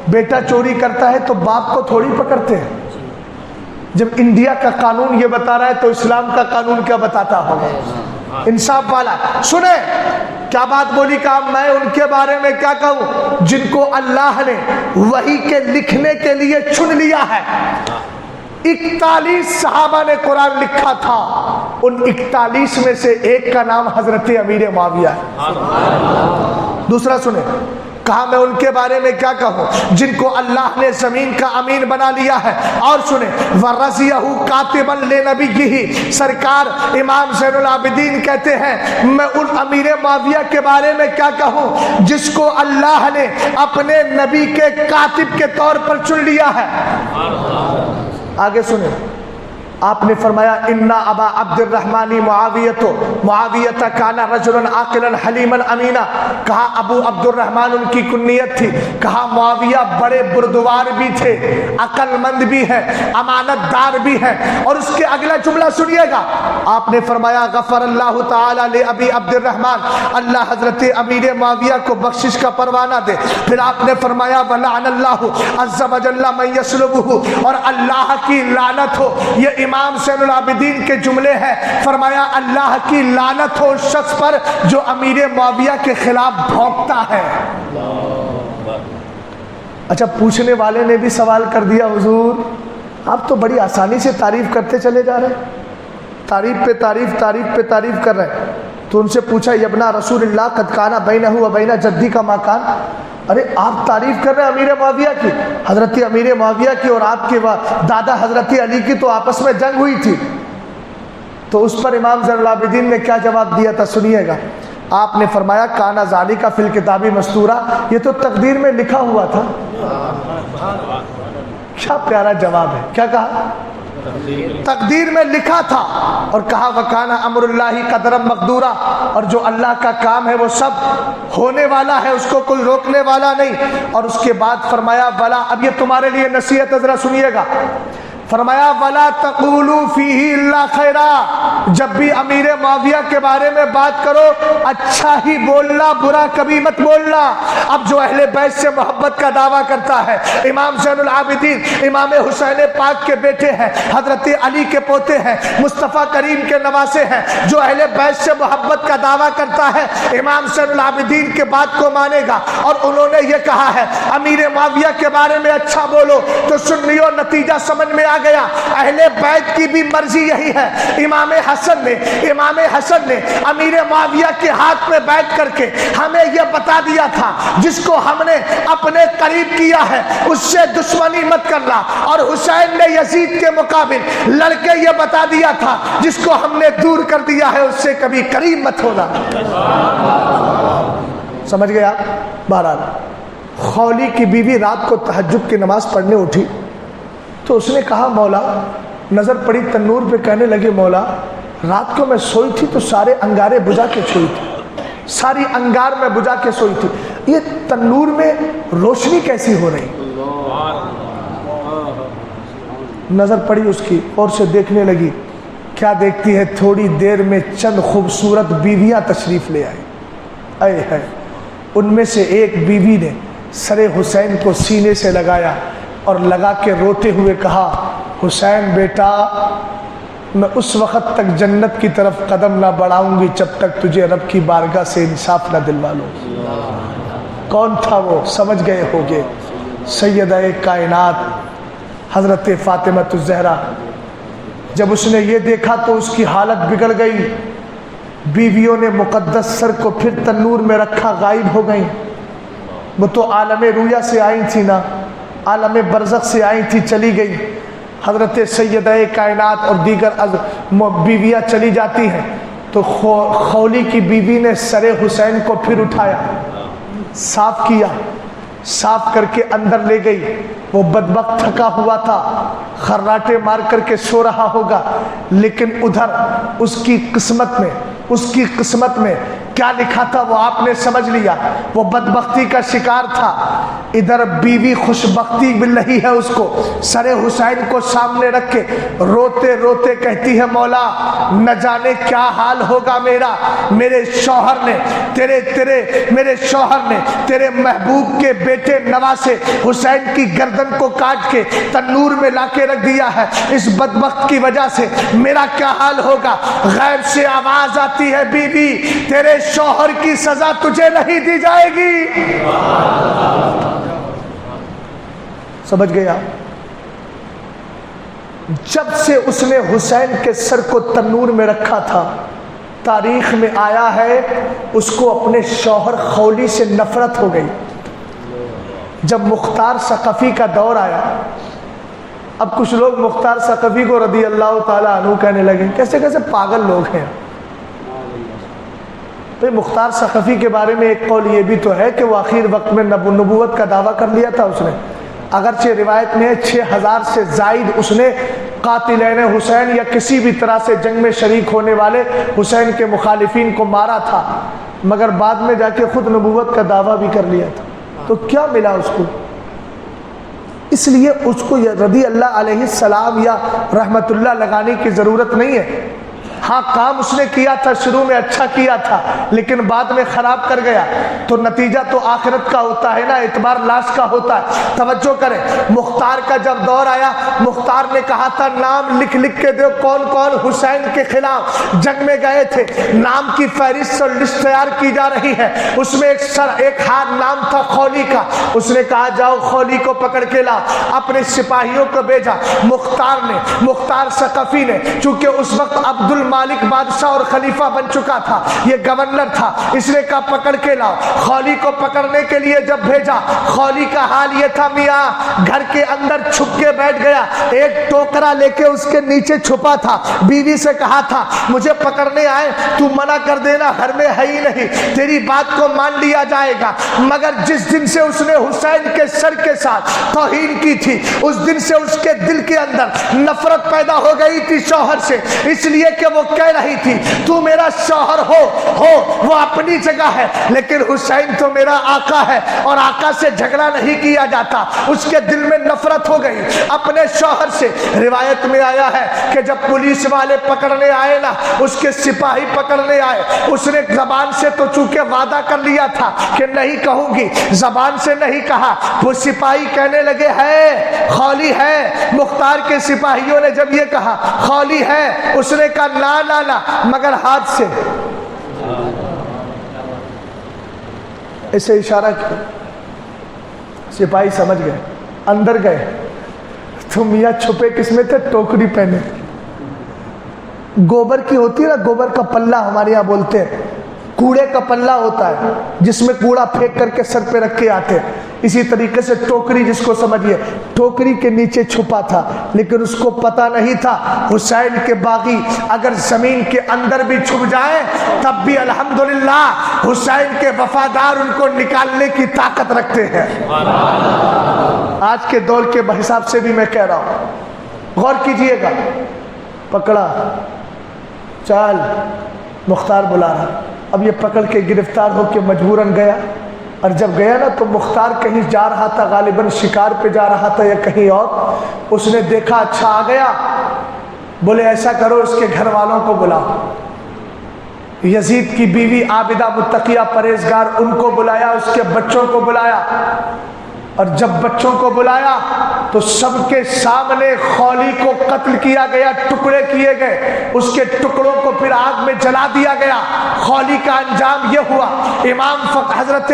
بیٹا چوری کرتا ہے تو باپ کو تھوڑی پکڑتے ہیں، جب انڈیا کا قانون یہ بتا رہا ہے تو اسلام کا قانون کیا بتاتا ہوگا؟ انصاف والا. سنیں کیا بات بولی. کہا میں ان کے بارے میں کیا کہوں جن کو اللہ نے وحی کے لکھنے کے لیے چن لیا ہے. 41 صحابہ نے قرآن لکھا تھا, ان 41 میں سے ایک کا نام حضرت امیر معاویہ ہے. دوسرا سنیں, کہا میں ان کے بارے میں کیا کہوں جن کو اللہ نے زمین کا امین بنا لیا ہے. اور سنیں, وَرَضِيَهُ كَاتِبًا لِنَبِيِّهِ, سرکار امام زین العابدین کہتے ہیں میں ان امیر معاویہ کے بارے میں کیا کہوں جس کو اللہ نے اپنے نبی کے کاتب کے طور پر چن لیا ہے. آگے سنیں, آپ نے فرمایا اِنَّ أَبَا عَبْدِ الرحمن معاویہ کانا رجلا عاقلا حلیما امینا. کہا ابو عبد الرحمن ان کی کنیت تھی. کہا معاویہ بڑے بردوار بھی تھے, عقل مند بھی ہے, امانت دار بھی ہے. اور اس کے اگلا جملہ سنیے گا, آپ نے فرمایا غفر اللہ تعالی لأبی عبد الرحمن, اللہ حضرت امیر معاویہ کو بخشش کا پروانہ دے. پھر آپ نے فرمایا وَلَعَنَ اللَّهُ عَزَّ وَجَلَّ مَن يَسْلُبُهُ, اور اللہ کی لعنت ہو. یہ امام زین العابدین کے جملے ہیں. فرمایا اللہ کی لعنت ہو اس شخص پر جو امیر معاویہ کے خلاف بھونکتا ہے. اچھا, پوچھنے والے نے بھی سوال کر دیا حضور آپ تو بڑی آسانی سے تعریف کرتے چلے جا رہے ہیں, تعریف پہ تعریف تعریف پہ تعریف کر رہے ہیں. تو ان سے پوچھا یبنا رسول اللہ قد کانا بینہ و بینہ جدی کا مکان. ارے آپ تعریف کر رہے ہیں امیر معاویہ کی, حضرت امیر معاویہ کی اور آپ کے دادا حضرت علی کی تو آپس میں جنگ ہوئی تھی. تو اس پر امام زین العابدین نے کیا جواب دیا تھا سنیے گا. آپ نے فرمایا کانا ذالک فی الکتاب مستورا, یہ تو تقدیر میں لکھا ہوا تھا. کیا پیارا جواب ہے. کیا کہا؟ تقدیر میں لکھا تھا. اور کہا وکانا امر اللہ قدرا مقدورا, اور جو اللہ کا کام ہے وہ سب ہونے والا ہے, اس کو کوئی روکنے والا نہیں. اور اس کے بعد فرمایا ولا, اب یہ تمہارے لیے نصیحت ذرا سنیے گا. فرمایا ولا تقولوا فیہ الا خیرا, جب بھی امیر معاویہ کے بارے میں بات کرو اچھا ہی بولنا, برا کبھی مت بولنا. اب جو اہل بیت سے محبت کا دعویٰ کرتا ہے, امام زین العابدین امام حسین پاک کے بیٹے ہیں, حضرت علی کے پوتے ہیں, مصطفیٰ کریم کے نواسے ہیں, جو اہل بیت سے محبت کا دعویٰ کرتا ہے امام زین العابدین کے بات کو مانے گا. اور انہوں نے یہ کہا ہے امیر معاویہ کے بارے میں اچھا بولو, تو سنیو نتیجہ سمجھ میں آ گیا. اہل بیت کی بھی مرضی یہی ہے. امام حسن نے امیر معاویہ کے ہاتھ میں بیٹھ کر کے ہمیں یہ بتا دیا تھا جس کو ہم نے اپنے قریب کیا ہے اس سے دشمنی مت کرنا. اور حسین نے یزید کے مقابل لڑ کے یہ بتا دیا تھا جس کو ہم نے دور کر دیا ہے اس سے کبھی قریب مت ہونا. سمجھ گئے آپ؟ بہرحال خولی کی بیوی رات کو تہجد کی نماز پڑھنے اٹھی تو اس نے کہا مولا, نظر پڑی تنور پہ, کہنے لگی مولا رات کو میں سوئی تھی تو سارے انگارے بجھا کے سوئی تھی, ساری انگار میں بجھا کے سوئی تھی, یہ تنور میں روشنی کیسی ہو رہی. نظر پڑی اس کی اور سے دیکھنے لگی. کیا دیکھتی ہے, تھوڑی دیر میں چند خوبصورت بیویاں تشریف لے آئی. اے ہے, ان میں سے ایک بیوی نے سر حسین کو سینے سے لگایا اور لگا کے روتے ہوئے کہا حسین بیٹا میں اس وقت تک جنت کی طرف قدم نہ بڑھاؤں گی جب تک تجھے رب کی بارگاہ سے انصاف نہ دلوا لوں. کون تھا وہ؟ سمجھ گئے ہوگے, سیدہ کائنات حضرت فاطمہ الزہرا. جب اس نے یہ دیکھا تو اس کی حالت بگڑ گئی. بیویوں نے مقدس سر کو پھر تنور میں رکھا, غائب ہو گئیں. وہ تو عالم رویا سے آئی تھی نا, عالم برزخ سے آئی تھی, چلی گئی. حضرت سیدہ کائنات اور دیگر بیویاں چلی جاتی ہیں تو خولی کی بیوی نے سر حسین کو پھر اٹھایا, صاف کیا, صاف کر کے اندر لے گئی. وہ بدبخت تھکا ہوا تھا, خراٹے مار کر کے سو رہا ہوگا, لیکن ادھر اس کی قسمت میں کیا لکھا تھا وہ آپ نے سمجھ لیا، وہ بدبختی کا شکار تھا، ادھر بیوی خوشبختی مل رہی ہے اس کو، سر حسین کو سامنے رکھ کے روتے روتے کہتی ہے مولا نہ جانے کیا حال ہوگا میرا، میرے شوہر نے میرے شوہر نے تیرے محبوب کے بیٹے نواسے حسین کی گردن کو کاٹ کے تنور میں لا کے رکھ دیا ہے، اس بدبخت کی وجہ سے میرا کیا حال ہوگا۔ غیب سے آواز آتی ہے بیوی تیرے شوہر کی سزا تجھے نہیں دی جائے گی۔ سمجھ گیا؟ جب سے اس نے حسین کے سر کو تنور میں رکھا تھا، تاریخ میں آیا ہے اس کو اپنے شوہر خولی سے نفرت ہو گئی۔ جب مختار ثقفی کا دور آیا، اب کچھ لوگ مختار ثقفی کو رضی اللہ تعالیٰ عنہ کہنے لگے، کیسے کیسے پاگل لوگ ہیں۔ بھئی مختار ثقفی کے بارے میں ایک قول یہ بھی تو ہے کہ وہ آخر وقت میں نبوت کا دعویٰ کر لیا تھا اس نے، اگرچہ روایت میں 6000 سے زائد اس نے قاتلین حسین یا کسی بھی طرح سے جنگ میں شریک ہونے والے حسین کے مخالفین کو مارا تھا، مگر بعد میں جا کے خود نبوت کا دعویٰ بھی کر لیا تھا۔ تو کیا ملا اس کو؟ اس لیے اس کو رضی اللہ علیہ السلام یا رحمت اللہ لگانے کی ضرورت نہیں ہے۔ ہاں کام اس نے کیا تھا، شروع میں اچھا کیا تھا لیکن بعد میں خراب کر گیا، تو نتیجہ تو آخرت کا ہوتا ہے نا، اعتبار لاش کا ہوتا ہے۔ توجہ کریں، مختار کا جب دور آیا، مختار نے کہا تھا نام لکھ لکھ کے دو کون کون حسین کے خلاف جنگ میں گئے تھے، نام کی فہرست اور لسٹ تیار کی جا رہی ہے۔ اس میں ایک ہاتھ نام تھا خولی کا، اس نے کہا جاؤ خولی کو پکڑ کے لا، اپنے سپاہیوں کو بھیجا۔ مختار ثقفی نے، چونکہ اس وقت عبد مالک بادشاہ اور خلیفہ بن چکا تھا، یہ گورنر تھا، اس نے کہا پکڑ کے لاؤ۔ خولی کو پکڑنے کے لیے جب بھیجا، خولی کا حال یہ تھا میاں گھر کے اندر چھپ کے بیٹھ گیا، ایک ٹوکرا لے کے اس کے نیچے چھپا تھا۔ بیوی سے کہا تھا مجھے پکڑنے آئے تو منع کر دینا، گھر میں ہے ہی نہیں، تیری بات کو مان لیا جائے گا۔ مگر جس دن سے اس نے حسین کے سر کے ساتھ توہین کی تھی، اس دن سے اس کے دل کے اندر نفرت پیدا ہو گئی تھی شوہر سے، اس لیے کہ وہ کہہ رہی تھی تو میرا شوہر ہو وہ اپنی جگہ ہے، لیکن حسین تو میرا آقا ہے اور آقا سے جھگڑا نہیں کیا جاتا۔ اس کے دل میں نفرت ہو گئی اپنے شوہر سے۔ روایت میں آیا ہے کہ جب پولیس والے پکڑنے آئے نا، اس کے سپاہی پکڑنے آئے، اس نے زبان سے تو چونکہ وعدہ کر لیا تھا کہ نہیں کہوں گی، زبان سے نہیں کہا، وہ سپاہی کہنے لگے ہے خولی ہے۔ مختار کے سپاہیوں نے جب یہ کہا خولی ہے، اس نے کہا لا لا لا، مگر ہاتھ سے اسے اشارہ کیا۔ سپاہی سمجھ گئے، اندر گئے تو میاں چھپے کس میں تھے؟ ٹوکری پہنے، گوبر کی ہوتی ہے نا، گوبر کا پلہ ہمارے یہاں بولتے ہیں، کوڑے کا پلہ ہوتا ہے جس میں کوڑا پھینک کر کے سر پہ رکھ کے آتے ہیں، اسی طریقے سے ٹوکری جس کو سمجھیے، ٹوکری کے نیچے چھپا تھا، لیکن اس کو پتہ نہیں تھا حسین کے باغی اگر زمین کے اندر بھی چھپ جائیں تب بھی الحمدللہ حسین کے وفادار ان کو نکالنے کی طاقت رکھتے ہیں۔ آج کے دور کے حساب سے بھی میں کہہ رہا ہوں، غور کیجئے گا۔ پکڑا، چال، مختار بلا رہا، اب یہ پکڑ کے گرفتار ہو کے مجبوراً گیا، اور جب گیا نا تو مختار کہیں جا رہا تھا، غالباً شکار پہ جا رہا تھا یا کہیں اور، اس نے دیکھا اچھا آ گیا، بولے ایسا کرو اس کے گھر والوں کو بلاؤ، یزید کی بیوی عابدہ متقیہ پرہیزگار ان کو بلایا، اس کے بچوں کو بلایا، اور جب بچوں کو بلایا تو سب کے سامنے خولی کو قتل کیا گیا، ٹکڑے کیے گئے، اس کے ٹکڑوں کو پھر آگ میں جلا دیا گیا۔ خولی کا انجام یہ ہوا۔ امام حضرت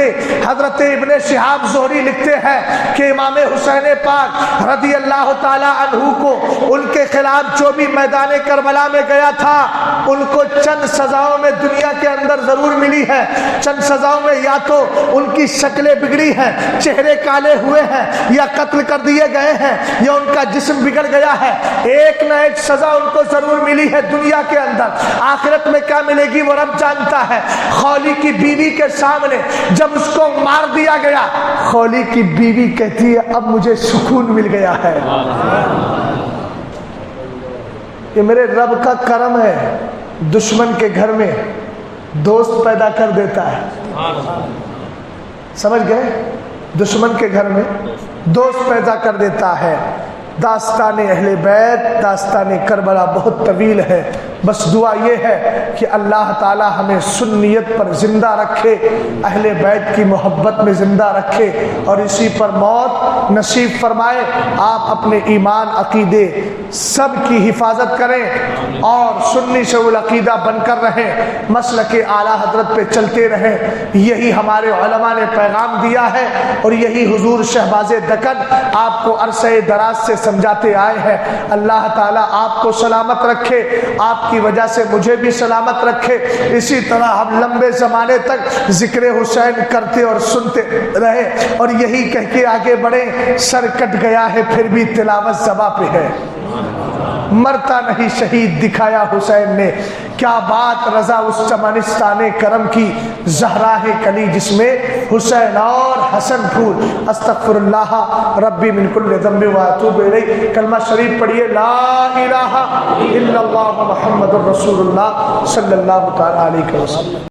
ابن شہاب زہری لکھتے ہیں کہ امام حسین پاک رضی اللہ تعالی عنہ کو ان کے خلاف جو بھی میدان کربلا میں گیا تھا، ان کو چند سزاؤں میں دنیا کے اندر ضرور ملی ہے۔ چند سزاؤں میں یا تو ان کی شکلیں بگڑی ہیں، چہرے کالے ہوئے ہیں، یا قتل کر دیے گئے ہیں، یا ان کا جسم بگڑ گیا ہے۔ ایک نہ ایک سزا ان کو ضرور ملی ہے دنیا کے اندر۔ آخرت میں کیا ملے گی وہ رب جانتا ہے۔ خولی کی بیوی کے سامنے جب اس کو مار دیا گیا، خولی کی بیوی کہتی ہے اب مجھے سکون مل گیا ہے۔ یہ میرے رب کا کرم ہے، دشمن کے گھر میں دوست پیدا کر دیتا ہے. سمجھ گئے؟ دشمن کے گھر میں دوست پیدا کر دیتا ہے. داستان اہل بیت، داستان کربلا بہت طویل ہے. بس دعا یہ ہے کہ اللہ تعالی ہمیں سنیت پر زندہ رکھے، اہل بیت کی محبت میں زندہ رکھے اور اسی پر موت نصیب فرمائے. آپ اپنے ایمان عقیدے سب کی حفاظت کریں اور سنی سے العقیدہ بن کر رہیں، مسلک اعلیٰ حضرت پہ چلتے رہیں. یہی ہمارے علماء نے پیغام دیا ہے اور یہی حضور شہباز دکن آپ کو عرصہ دراز سے سمجھاتے آئے ہیں. اللہ تعالیٰ آپ کو سلامت رکھے، آپ کی وجہ سے مجھے بھی سلامت رکھے. اسی طرح ہم لمبے زمانے تک ذکر حسین کرتے اور سنتے رہے اور یہی کہہ کے آگے بڑھے. سر کٹ گیا ہے پھر بھی تلاوت زباں پہ ہے، مرتا نہیں شہید دکھایا حسین نے. کیا بات رضا اس چمنستان کرم کی، زہرا ہے کلی جس میں حسین اور حسن پھول. استغفر اللہ ربی من کل ذنب واتوب الیہ. کلمہ شریف پڑھیے، لا الہ الا اللہ محمد الرسول اللہ صلی اللہ تعالی علیہ وسلم.